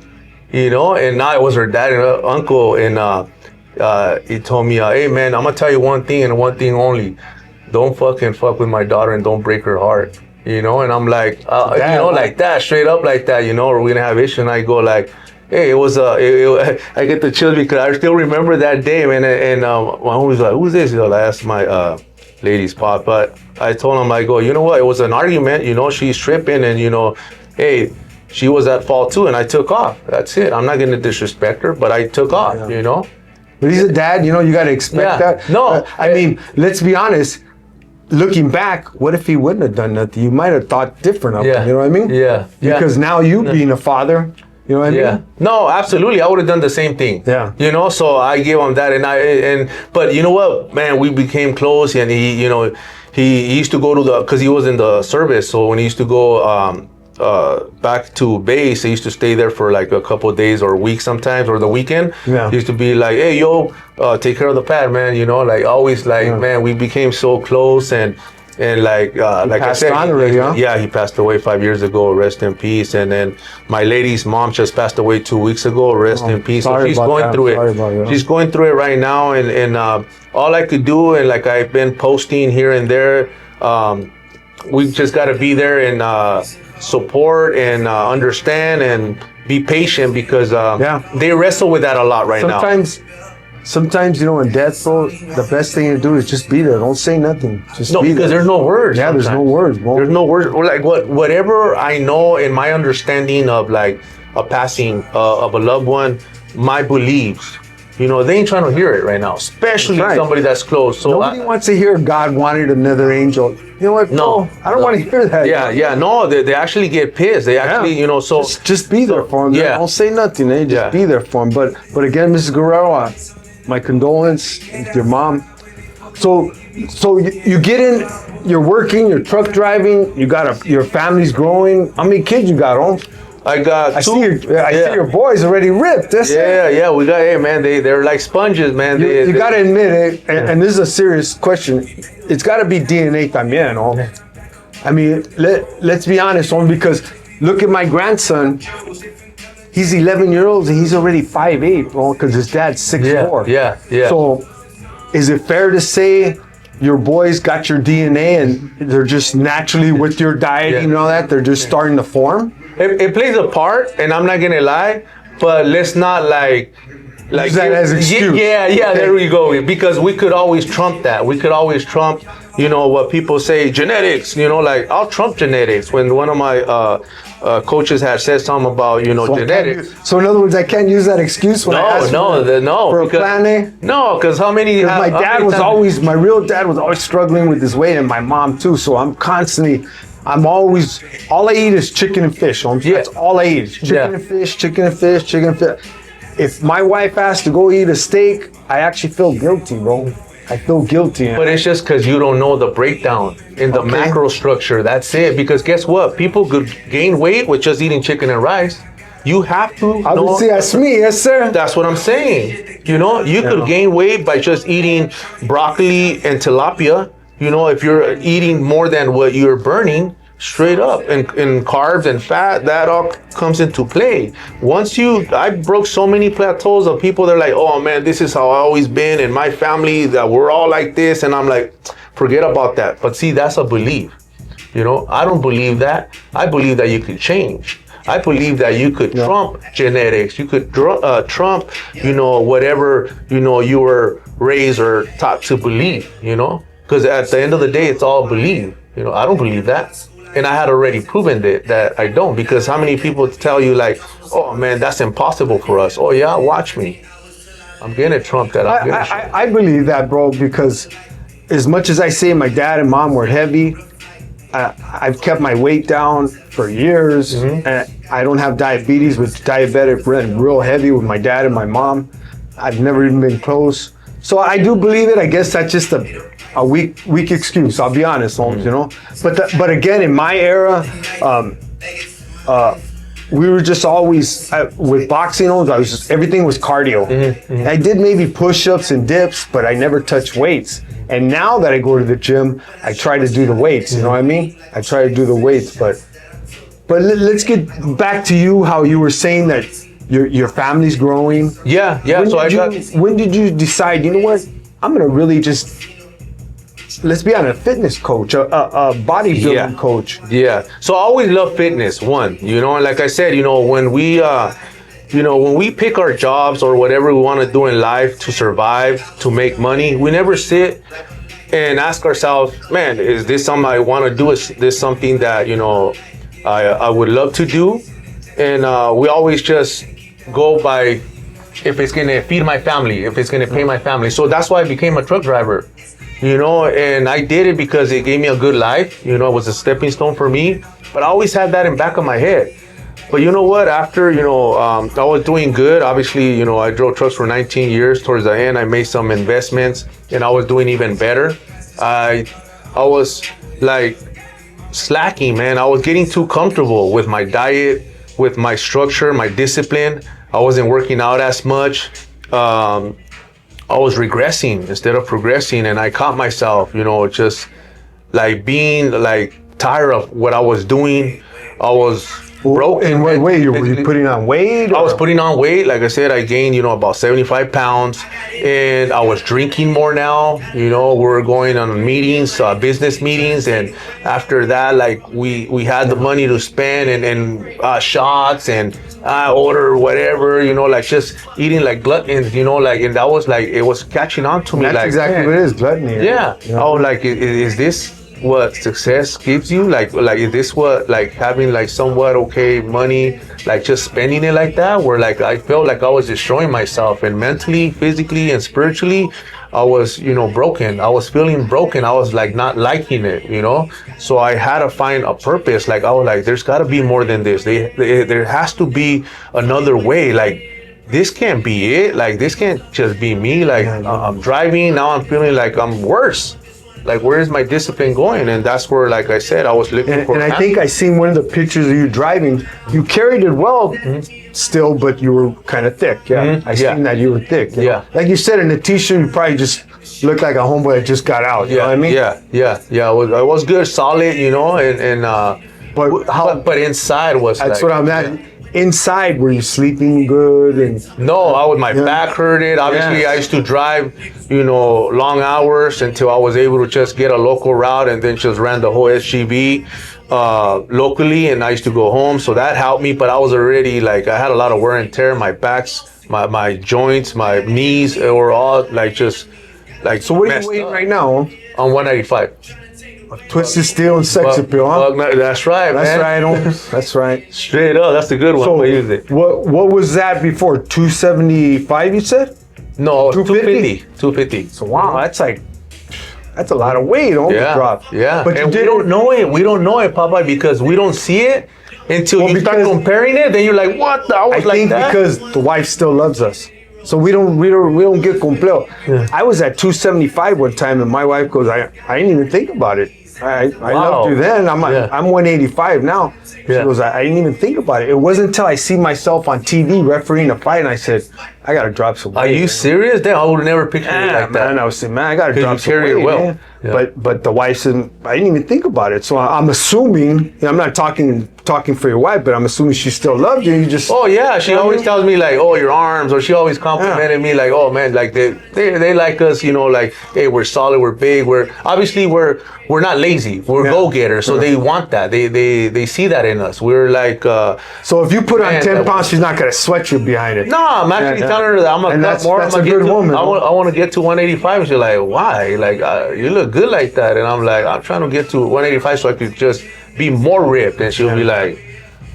You know, and now it was her dad and uncle, and he told me, hey man, I'm gonna tell you one thing and one thing only. Don't fuck with my daughter and don't break her heart. You know, and I'm like, you know, like that, straight up like that, you know, or we're gonna have issue. And I go like, Hey, it was I get the chills because I still remember that day, man. And my homie was like, "Who's this?" You know, I asked my lady's pop, but I told him, I go, you know what? It was an argument. You know, she's tripping, and you know, hey, she was at fault too, and I took off. That's it. I'm not gonna disrespect her, but I took off. Yeah. You know. But he's a dad, you know, you got to expect Yeah. that. No, I mean, let's be honest. Looking back, what if he wouldn't have done nothing? You might have thought different of him, you know what I mean? Yeah. Because now you being a father, you know what I mean? Yeah. No, absolutely. I would have done the same thing. Yeah. You know, so I gave him that, but you know what, man, we became close, and he, you know, he used to go to because he was in the service, so when he used to go back to base, he used to stay there for like a couple of days or a week sometimes, or the weekend. Yeah. He used to be like, hey, yo, take care of the pad, man. You know, like always, like, man, we became so close, and like I passed said, on already, huh? yeah, he passed away 5 years ago. Rest in peace. And then my lady's mom just passed away 2 weeks ago. Rest in peace. So sorry she's about going that. through Sorry it. about it. She's going through it right now, and all I could do, and like I've been posting here and there, we just got to be there and support and understand and be patient, because they wrestle with that a lot right now. Sometimes, you know, in death, bro, the best thing to do is just be there. Don't say nothing. Just No, be because there. there's no words. Yeah, there's no sometimes. words, bro. There's no words. Or like whatever I know in my understanding of like a passing of a loved one, my beliefs, you know, they ain't trying to hear it right now, especially That's right. somebody that's close. So Nobody wants to hear God wanted another angel. You know what? No. bro? I don't want to hear that. yeah, no, they actually get pissed. They actually, you know, so Just be there for him. yeah. Don't say nothing. Just Yeah. be there for him. But again, Mrs. Guerrero, my condolence with your mom. So you get in, you're working, you're truck driving, your family's growing. How many kids you got, home? I got I two. see your boys already ripped. That's it. Yeah, we got, hey man, they're like sponges, man. You got to admit it, and this is a serious question. It's got to be DNA también, no? I mean, let's be honest, only because look at my grandson. He's 11 years old and he's already 5'8", bro, because his dad's 6'4". Yeah. So, is it fair to say your boys got your DNA and they're just naturally with your diet and all that, they're just starting to form? It plays a part, and I'm not gonna lie, but let's not like Use that as excuse. Yeah, there we go. Because we could always trump that. We could always trump, you know, what people say, genetics. You know, like I'll trump genetics. When one of my coaches had said something about, you know, genetics. So in other words, I can't use that excuse when I ask for a plan A? No, because how many? Because my dad was always, my real dad was always struggling with his weight, and my mom too. So all I eat is chicken and fish. That's all I eat. Is chicken and fish, chicken and fish, chicken and fish. If my wife asks to go eat a steak, I actually feel guilty, bro. I feel guilty. But it's just because you don't know the breakdown in the macro structure. That's it. Because guess what? People could gain weight with just eating chicken and rice. You have to know. Obviously, that's me, yes, sir. That's what I'm saying. You know, you could gain weight by just eating broccoli and tilapia. You know, if you're eating more than what you're burning, straight up, and carbs and fat, that all comes into play. I broke so many plateaus of people. They're like, oh man, this is how I always been in my family, that we're all like this. And I'm like, forget about that. But see, that's a belief. You know, I don't believe that. I believe that you could change. I believe that you could trump genetics. You could trump, you know, whatever, you know, you were raised or taught to believe, you know, because at the end of the day, it's all belief. You know, I don't believe that. And I had already proven that I don't, because how many people tell you like, oh man, that's impossible for us. Oh yeah, watch me. I'm gonna trump that. I believe that, bro, because as much as I say my dad and mom were heavy, I've kept my weight down for years, and I don't have diabetes, with diabetic real heavy with my dad and my mom. I've never even been close. So I do believe it. I guess that's just a weak excuse. I'll be honest, Holmes, you know. But again, in my era, we were just always with boxing. Everything was cardio. I did maybe push-ups and dips, but I never touched weights. And now that I go to the gym, I try to do the weights. You know what I mean? I try to do the weights. But let's get back to you. How you were saying that your family's growing. Yeah. When did you decide, you know what, I'm gonna really just, let's be honest, a fitness coach, a bodybuilding coach. Yeah. So I always loved fitness, one, you know, and like I said, you know, when we you know, when we pick our jobs or whatever we want to do in life to survive, to make money, we never sit and ask ourselves, man, is this something I want to do? Is this something that, you know, I would love to do? And we always just go by if it's going to feed my family, if it's going to pay my family. So that's why I became a truck driver, you know, and I did it because it gave me a good life. You know, it was a stepping stone for me. But I always had that in back of my head. But you know what? After, you know, I was doing good. Obviously, you know, I drove trucks for 19 years. Towards the end, I made some investments and I was doing even better. I was like slacking, man. I was getting too comfortable with my diet, with my structure, my discipline. I wasn't working out as much. I was regressing instead of progressing. And I caught myself, you know, just like being like tired of what I was doing. I was broke. In what way? Were you putting on weight? I was putting on weight. Like I said, I gained, you know, about 75 pounds, and I was drinking more now. You know, we were going on meetings, business meetings, and after that, like we had the money to spend and shots and order whatever, you know, like just eating like gluttons, you know, like, and that was like, it was catching on to me. That's like, exactly what it is, gluttony. Yeah. You know? Oh, like, is this what success gives you? Like is this what, like having like somewhat okay money, like just spending it like that, where like I felt like I was destroying myself, and mentally, physically, and spiritually I was, you know, broken. I was feeling broken. I was like not liking it, you know. So I had to find a purpose. Like I was like, there's got to be more than this. There has to be another way. Like this can't be it. Like this can't just be me. Like I'm driving now, I'm feeling like I'm worse. Like, where is my discipline going? And that's where, like I said, I was looking for. And I think I seen one of the pictures of you driving. You carried it well still, but you were kind of thick. Yeah, I seen that you were thick. You know? Like you said, in the t-shirt, you probably just looked like a homeboy that just got out. You know what I mean? Yeah. I was good, solid, you know, and but inside was. That's like, what I'm at. Inside, were you sleeping good? And no, my back hurted. Obviously, I used to drive, you know, long hours until I was able to just get a local route, and then just ran the whole SGV locally, and I used to go home. So that helped me, but I was already like, I had a lot of wear and tear. My backs, my joints, my knees were all like just like. So what are you weighing right now? On 195. Twisted Steel and Sex Appeal, huh? That's right, man. That's right, Holmes. That's right. Straight up, that's a good one. So We use it. what was that before? 275, you said? No, 250. 250. So wow, that's a lot of weight on the drop. Yeah, But and we don't know it. We don't know it, Popeye, because we don't see it until you start comparing it. Then you're like, what? I think because the wife still loves us. So we don't get complete. Yeah. I was at 275 one time, and my wife goes, I didn't even think about it. I loved you then. I'm 185 now. She goes, I didn't even think about it. It wasn't until I see myself on TV refereeing a fight, and I said, I gotta drop some weight. Are you serious? Damn, I would never picture it like that. Man, I was saying, I gotta drop some weight. Well. But the wife said, I didn't even think about it. So I'm assuming, I'm not talking for your wife, but I'm assuming she still loved you. You just. Oh yeah, she always tells me like, oh, your arms, or she always complimented me like, oh man, like they like us, you know, like, hey, we're solid, we're big, we're not lazy, we're go-getters, so they want that, they see that in us. We're like. So if you put on 10 pounds, she's not gonna sweat you behind it. No, I'm actually telling her that I'm gonna cut more. That's a good woman. I want to get to 185, and she's like, why? Like you look good like that, and I'm like, I'm trying to get to 185 so I could just be more ripped, and she'll be like,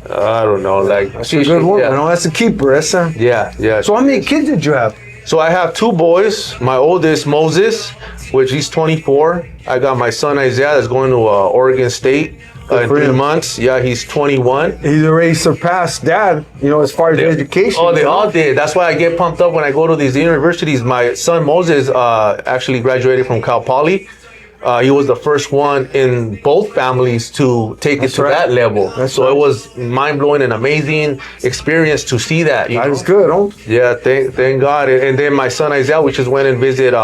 I don't know, like that's a good woman. No, that's a keeper. That's yeah. So how many kids did you have? So I have two boys. My oldest, Moses, which he's 24. I got my son Isaiah that's going to Oregon State in 3 months. Yeah, he's 21. He's already surpassed Dad, you know, as far as education. Oh, they all did. That's why I get pumped up when I go to these universities. My son Moses actually graduated from Cal Poly. He was the first one in both families to take it to that level. So it was mind-blowing and amazing experience to see that. That was good, huh? Yeah, thank God. And then my son Isaiah, we just went and visited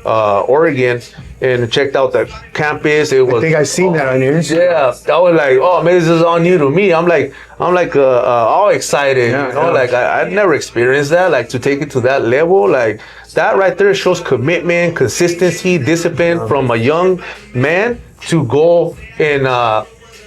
Oregon and checked out the campus. It was. I think I seen that on your Instagram. Yeah, I was like, oh man, this is all new to me. I'm like all excited. Like I'd never experienced that. Like to take it to that level, like. That right there shows commitment, consistency, discipline from a young man to go and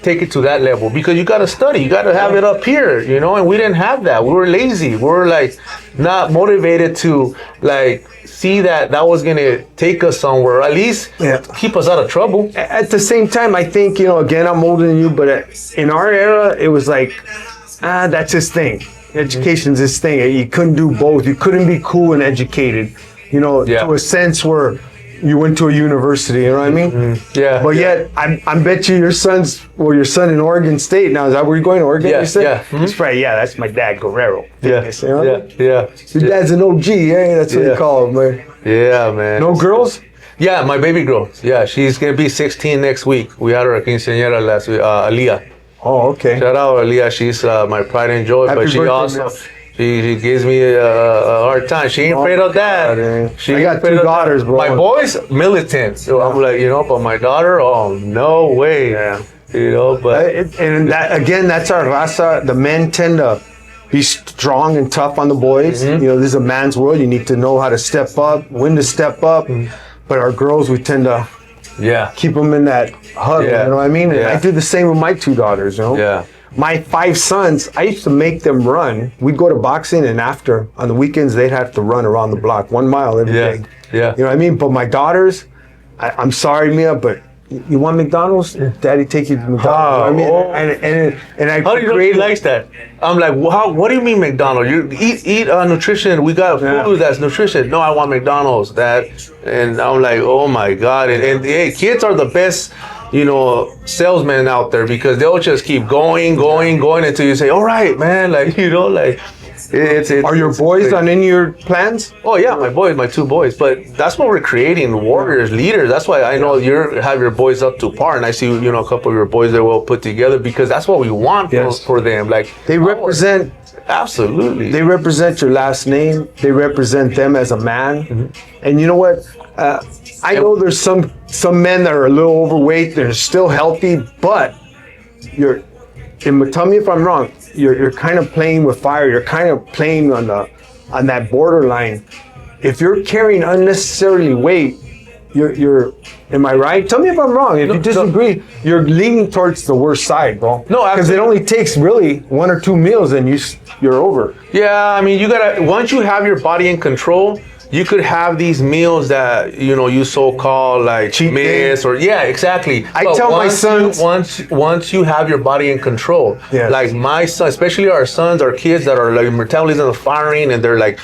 take it to that level because you got to study. You got to have it up here, you know. And we didn't have that. We were lazy. We were like not motivated to like see that was gonna take us somewhere, or at least keep us out of trouble. At the same time, I think, you know, again, I'm older than you, but in our era, it was like, that's his thing. Education's his thing. You couldn't do both. You couldn't be cool and educated, you know, to a sense where you went to a university, you know what I mean? Yeah. But yet, I bet you your son in Oregon State now. Is that where you're going, Oregon? Yeah, you said? yeah. It's probably, that's my dad, Guerrero Fitness, you know? Yeah. Your dad's an OG, That's what you call him, man. Yeah, man. No girls? Yeah, my baby girl. Yeah, she's gonna be 16 next week. We had her quinceañera last week, Aliyah. Oh, okay. Shout out Aliyah. She's my pride and joy. Happy but she birthday, also man. she gives me a hard time. She ain't afraid of that. I got 2 daughters, bro. My boy's militant, so I'm like, you know, but my daughter, oh no way. Yeah. You know, but and that again, that's our raza. The men tend to be strong and tough on the boys. You know, this is a man's world. You need to know how to step up, when to step up. But our girls, we tend to keep them in that hug. You know what I mean? And I do the same with my 2 daughters. You know. Yeah. My 5 sons, I used to make them run. We'd go to boxing, and after, on the weekends, they'd have to run around the block, 1 mile every day. Yeah. You know what I mean? But my daughters, I'm sorry, Mia, but you want McDonald's? Daddy take you to McDonald's. You know what I mean? And I How do you know he likes that? I'm like, what do you mean McDonald's? You eat nutrition. We got food that's nutrition. No, I want McDonald's, Dad. And I'm like, oh my God. And hey, kids are the best, you know, salesmen out there because they'll just keep going until you say, all right, man. Like, you know, like it's Are your boys on any of your plans? Oh yeah, my 2 boys. But that's what we're creating, warriors, leaders. That's why I know you have your boys up to par, and I see, you know, a couple of your boys that well put together because that's what we want for them. Like they represent. Absolutely. They represent your last name. They represent them as a man. And you know what? I know there's some men that are a little overweight. They're still healthy, but tell me if I'm wrong. You're kind of playing with fire. You're kind of playing on that borderline. If you're carrying unnecessarily weight, you're. Am I right? Tell me if I'm wrong. If you disagree, you're leaning towards the worst side, bro. No, because it only takes really 1 or 2 meals, and you're over. Yeah, I mean, you gotta. Once you have your body in control, you could have these meals that, you know, you so-called like cheat miss or exactly. I tell my sons once you have your body in control, like my son, especially our sons, our kids that are like metabolism firing, and they're like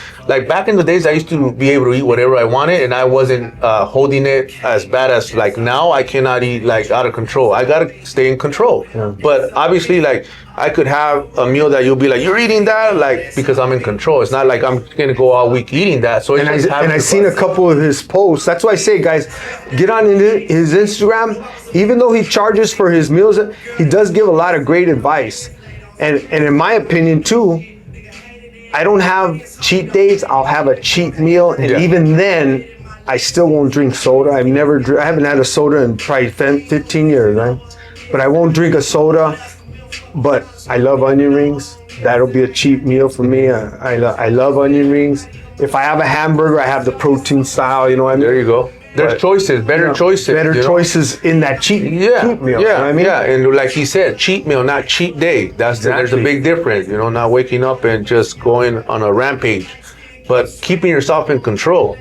back in the days, I used to be able to eat whatever I wanted, and I wasn't holding it as bad as like now. I cannot eat like out of control. I gotta stay in control. But obviously, like I could have a meal that you'll be like, you're eating that, like because I'm in control. It's not like I'm gonna go all week eating that. So I've seen a couple of his posts. That's why I say, guys, get on his Instagram. Even though he charges for his meals, he does give a lot of great advice. And in my opinion, too, I don't have cheat days. I'll have a cheat meal, and even then, I still won't drink soda. I haven't had a soda in probably 15 years, right? But I won't drink a soda. But I love onion rings. That'll be a cheap meal for me. I love onion rings. If I have a hamburger, I have the protein style. You know what I mean? There you go. There's choices, better choices in that cheat meal. Yeah, you know what I mean? And like he said, cheat meal, not cheat day. There's a big difference. You know, not waking up and just going on a rampage, but keeping yourself in control.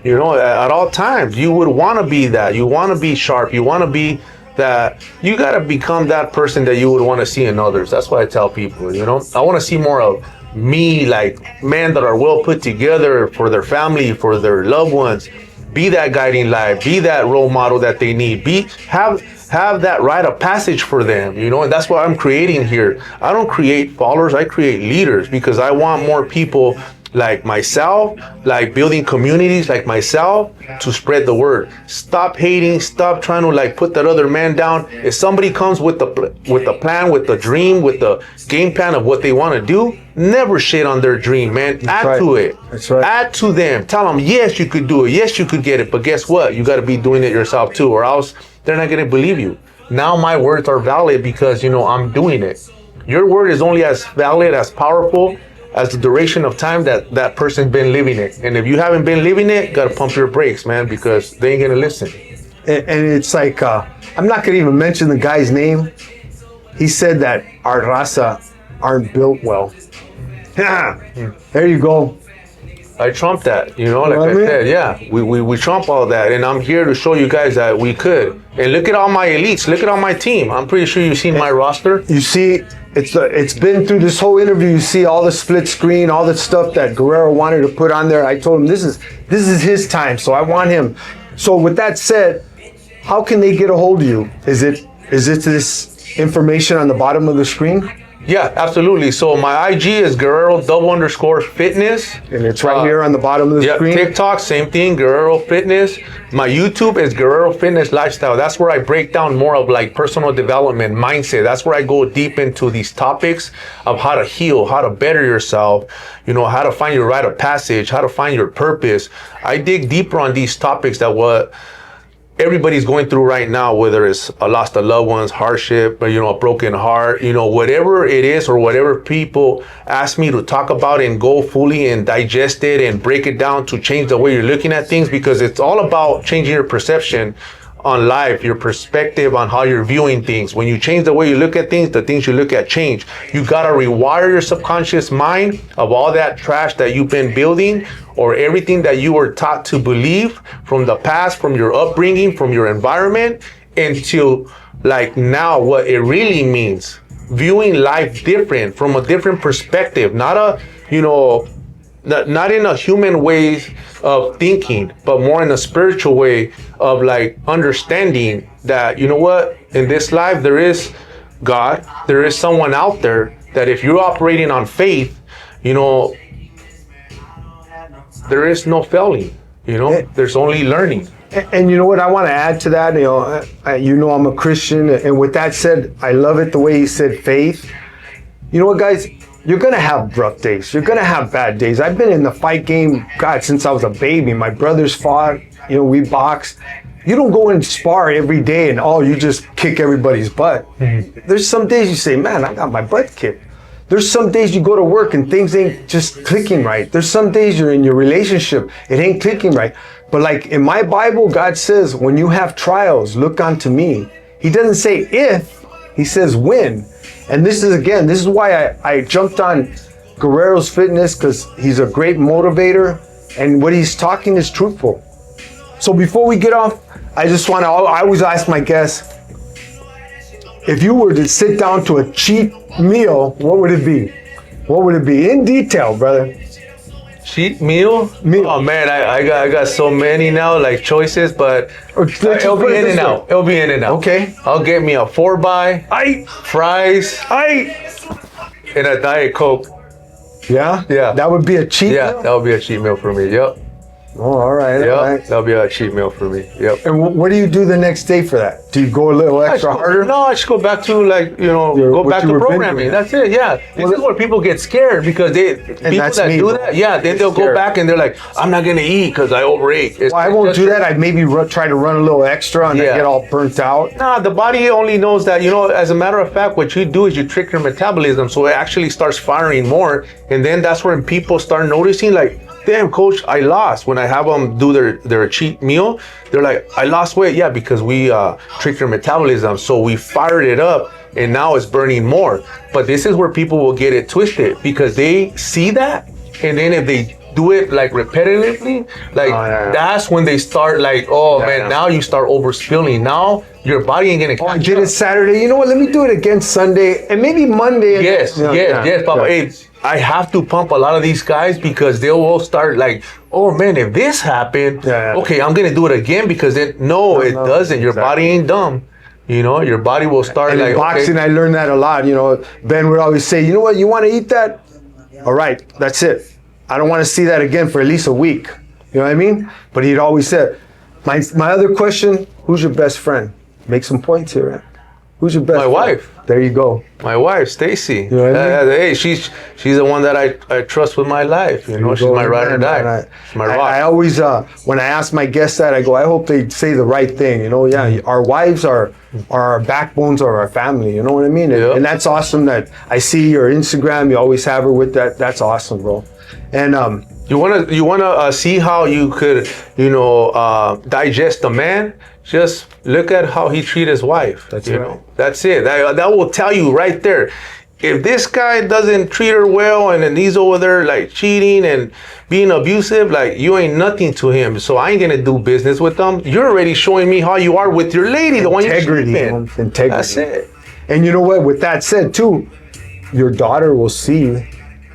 You know, at all times, you would want to be that. You want to be sharp. You want to be that. You got to become that person that you would want to see in others. That's what I tell people. You know, I want to see more of me, like men that are well put together for their family, for their loved ones. Be that guiding light, be that role model that they need, have that rite of passage for them, you know, and that's what I'm creating here. I don't create followers, I create leaders, because I want more people like myself, like building communities like myself, to spread the word. Stop hating, stop trying to like put that other man down. If somebody comes with the plan, with the dream, with the game plan of what they want to do, never shit on their dream, man. Add to it. That's right. Add to them. Tell them, yes, you could do it. Yes, you could get it. But guess what? You got to be doing it yourself too, or else they're not going to believe you. Now my words are valid because, you know, I'm doing it. Your word is only as valid, as powerful as the duration of time that person's been living it. And if you haven't been living it, got to pump your brakes, man, because they ain't going to listen. And it's like, I'm not going to even mention the guy's name, he said that our raza aren't built well. There you go. I trump that, you know, like what I I mean? said, yeah, we trump all that, and I'm here to show you guys that we could. And look at all my elites, look at all my team. I'm pretty sure you've seen my roster. You see, it's been through this whole interview. You see all the split screen, all the stuff that Guerrero wanted to put on there. I told him this is his time, so I want him. So with that said, how can they get a hold of you? Is it this information on the bottom of the screen? Yeah, absolutely. So my IG is Guerrero_Fitness. And it's right here on the bottom of the Yeah, screen. TikTok, same thing, Guerrero Fitness. My YouTube is Guerrero Fitness Lifestyle. That's where I break down more of like personal development, mindset. That's where I go deep into these topics of how to heal, how to better yourself, you know, how to find your rite of passage, how to find your purpose. I dig deeper on these topics that what everybody's going through right now, whether it's a loss of loved ones, hardship, or, you know, a broken heart, you know, whatever it is, or whatever people ask me to talk about and go fully and digest it and break it down to change the way you're looking at things, because it's all about changing your perception on life, your perspective on how you're viewing things. When you change the way you look at things, the things you look at change. You gotta rewire your subconscious mind of all that trash that you've been building, or everything that you were taught to believe from the past, from your upbringing, from your environment, into like now what it really means. Viewing life different, from a different perspective, not a, you know, not in a human way of thinking, but more in a spiritual way of like understanding that, you know what, in this life there is God, there is someone out there that if you're operating on faith, you know, there is no failing, you know, there's only learning. And you know what I want to add to that? You know, I'm a Christian, and with that said, I love it the way he said faith. You know what, guys? You're gonna have rough days. You're gonna have bad days. I've been in the fight game, God, since I was a baby. My brothers fought. You know, we boxed. You don't go and spar every day and you just kick everybody's butt. Mm-hmm. There's some days you say, man, I got my butt kicked. There's some days you go to work and things ain't just clicking right. There's some days you're in your relationship, it ain't clicking right. But like in my Bible, God says, when you have trials, look unto me. He doesn't say if, he says when. And this is why I jumped on Guerrero's Fitness, because he's a great motivator and what he's talking is truthful. So before we get off, I always ask my guests, if you were to sit down to a cheap meal, what would it be? What would it be? In detail, brother. Cheap meal? Oh man, I got so many now, like choices, but it'll be in and out. It'll be in and out. Okay. I'll get me a 4x, fries, and a Diet Coke. Yeah? Yeah. That would be a cheap meal? That would be a cheap meal for me. Yep. Oh, all right. Yep. All right. That'll be a cheap meal for me. Yep. And what do you do the next day for that? Do you go a little extra harder? No, I just go back to go back to programming. That's it. Yeah. This is where people get scared, because people that do that, then they'll go back and they're like, I'm not gonna eat because I overate. Well, I won't do that. I maybe try to run a little extra and I get all burnt out. Nah, the body only knows that, as a matter of fact, what you do is you trick your metabolism, so it actually starts firing more, and then that's when people start noticing, like, damn, coach, I lost. When I have them do their cheat meal, they're like, I lost weight. Yeah, because we tricked your metabolism. So we fired it up and now it's burning more. But this is where people will get it twisted, because they see that. And then if they do it like repetitively, that's when they start like, now you start overspilling. Now your body ain't gonna catch I did it Saturday. You know what? Let me do it again Sunday and maybe Monday. Yes, Papa. Hey, I have to pump a lot of these guys, because they will start like, oh man, if this happened, okay, I'm gonna do it again, because it doesn't. Your body ain't dumb. Your body will start and like, in boxing, okay. I learned that a lot. Ben would always say, you know what, you want to eat that? All right, that's it. I don't want to see that again for at least a week. You know what I mean? But he'd always say, my other question, who's your best friend? Make some points here, right? Who's your best friend? My wife. There you go. My wife, Stacy. You know what I mean? Hey, she's the one that I trust with my life. She's my ride or die. She's my rock. I always, when I ask my guests that, I go, I hope they say the right thing. Our wives are our backbones of our family. You know what I mean? And that's awesome that I see your Instagram. You always have her with that. That's awesome, bro. And you wanna see how you could digest a man. just look at how he treated his wife. That's you right. know, that's it. That will tell you right there. If this guy doesn't treat her well, and then he's over there like cheating and being abusive, like you ain't nothing to him. So I ain't gonna do business with them. You're already showing me how you are with your lady, the one you're sleeping. Integrity. That's it. And you know what? With that said, too, your daughter will see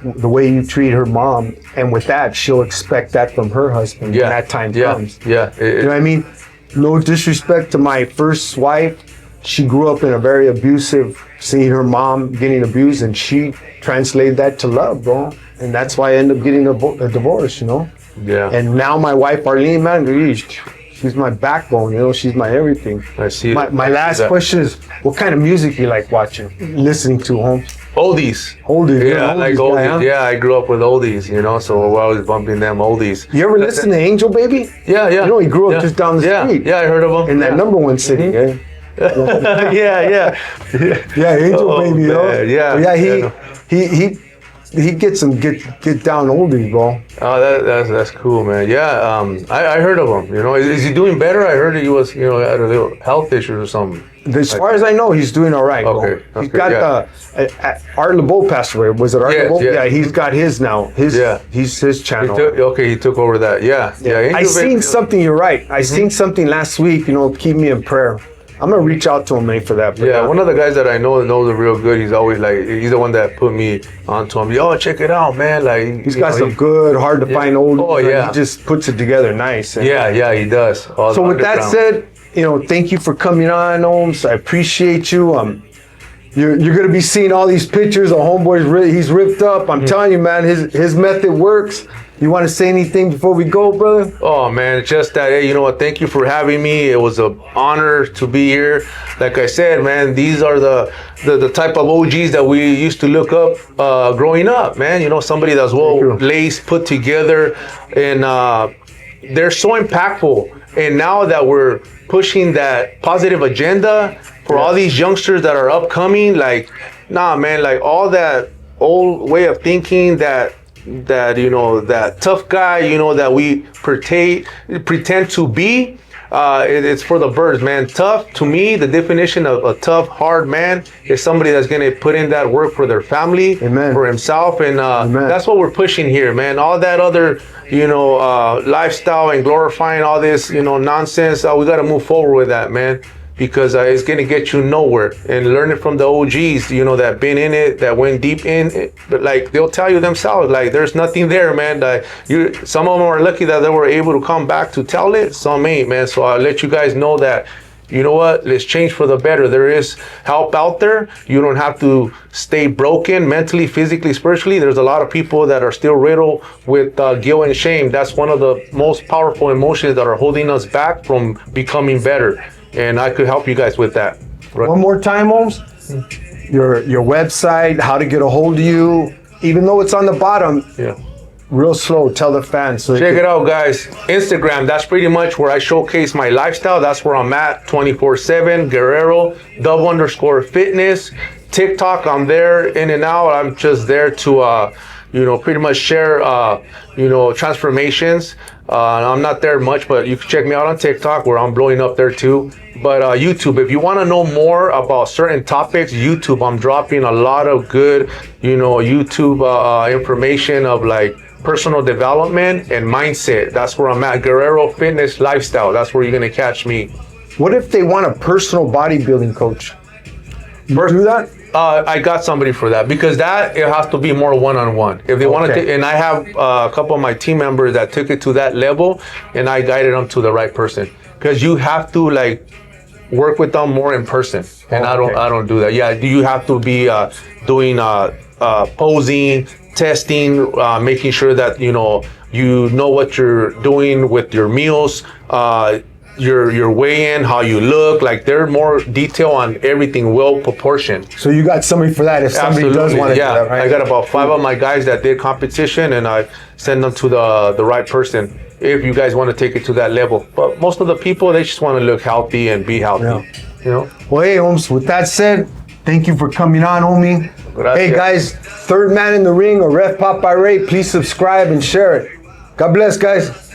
the way you treat her mom, and with that, she'll expect that from her husband when that time comes. Yeah. You know what I mean? No disrespect to my first wife. She grew up in a very abusive, seeing her mom getting abused, and she translated that to love, bro. And that's why I ended up getting a divorce, you know? Yeah. And now my wife, Arlene, man, she's my backbone, you know? She's my everything. I see. My last question is, what kind of music you like listening to, Holmes? Oldies. Oldies. Yeah, I like oldies. Guy, huh? Yeah, I grew up with oldies, you know, so we're always bumping them oldies. You ever listen to Angel Baby? Yeah. You know, he grew up just down the street. Yeah, I heard of him. In that number one city, eh? Yeah. Yeah, Angel Baby, you know? man, yeah. He gets some get down oldies, bro. Oh, that's cool, man. Yeah, I heard of him. You know, is he doing better? I heard he was, you know, had a little health issues or something. As far as I know, he's doing all right, bro. Okay, He's got Art LeBeau passed away. Was it Art LeBeau? yeah. Yeah, he's got his now. He's his channel. He took over that. Yeah. I seen something. You're right. I seen something last week. You know, keep me in prayer. I'm gonna reach out to him, man, for that. But yeah, one of the guys that I know knows it real good. He's always like, he's the one that put me onto him. Yo, check it out, man. Like he's got some good, hard to find old. Oh yeah. He just puts it together nice. Yeah, he does. So with that said, you know, thank you for coming on, Holmes. I appreciate you. You're gonna be seeing all these pictures of homeboys. He's ripped up. I'm telling you, man. His method works. You want to say anything before we go, brother? Oh man, just that. Hey, you know what? Thank you for having me. It was an honor to be here. Like I said, man, these are the type of OGs that we used to look up growing up, man. You know, somebody that's well laced, put together, and they're so impactful. And now that we're pushing that positive agenda for all these youngsters that are upcoming, like, nah, man, like all that old way of thinking that you know, that tough guy, you know, that we pretend to be, it's for the birds, man. Tough, to me, the definition of a tough, hard man is somebody that's going to put in that work for their family, Amen. for himself, and that's what we're pushing here, man. All that other, you know, lifestyle and glorifying all this, you know, nonsense, we got to move forward with that, man. Because it's going to get you nowhere. And learning from the OGs, you know, that been in it, that went deep in it. But like, they'll tell you themselves, like, there's nothing there, man. Some of them are lucky that they were able to come back to tell it. Some ain't, man. So I'll let you guys know that, you know what, let's change for the better. There is help out there. You don't have to stay broken mentally, physically, spiritually. There's a lot of people that are still riddled with guilt and shame. That's one of the most powerful emotions that are holding us back from becoming better. And I could help you guys with that. One more time, Holmes. Your website, how to get a hold of you, even though it's on the bottom. Yeah. Real slow. Tell the fans. So check it out, guys. Instagram. That's pretty much where I showcase my lifestyle. That's where I'm at 24/7. Guerrero _Fitness. TikTok. I'm there in and out. I'm just there to you know, pretty much share you know, transformations. I'm not there much, but you can check me out on TikTok where I'm blowing up there too. But YouTube, if you want to know more about certain topics, YouTube, I'm dropping a lot of good, you know, YouTube information of like personal development and mindset. That's where I'm at. Guerrero Fitness Lifestyle. That's where you're going to catch me. What if they want a personal bodybuilding coach? You do that? I got somebody for that, because that, it has to be more one-on-one. If they want to, and I have a couple of my team members that took it to that level, and I guided them to the right person. Because you have to like work with them more in person, and I don't do that. Yeah, you have to be doing posing, testing, making sure that you know what you're doing with your meals. Your weigh-in, how you look, like they're more detail on everything, well proportioned. So you got somebody for that if somebody does want to do that, right? I got about 5 of my guys that did competition, and I send them to the right person if you guys want to take it to that level. But most of the people, they just want to look healthy and be healthy. Yeah. You know? Well, hey, Holmes, with that said, thank you for coming on, homie. Gracias. Hey, guys, Third Man in the Ring or Ref Pop by Ray, please subscribe and share it. God bless, guys.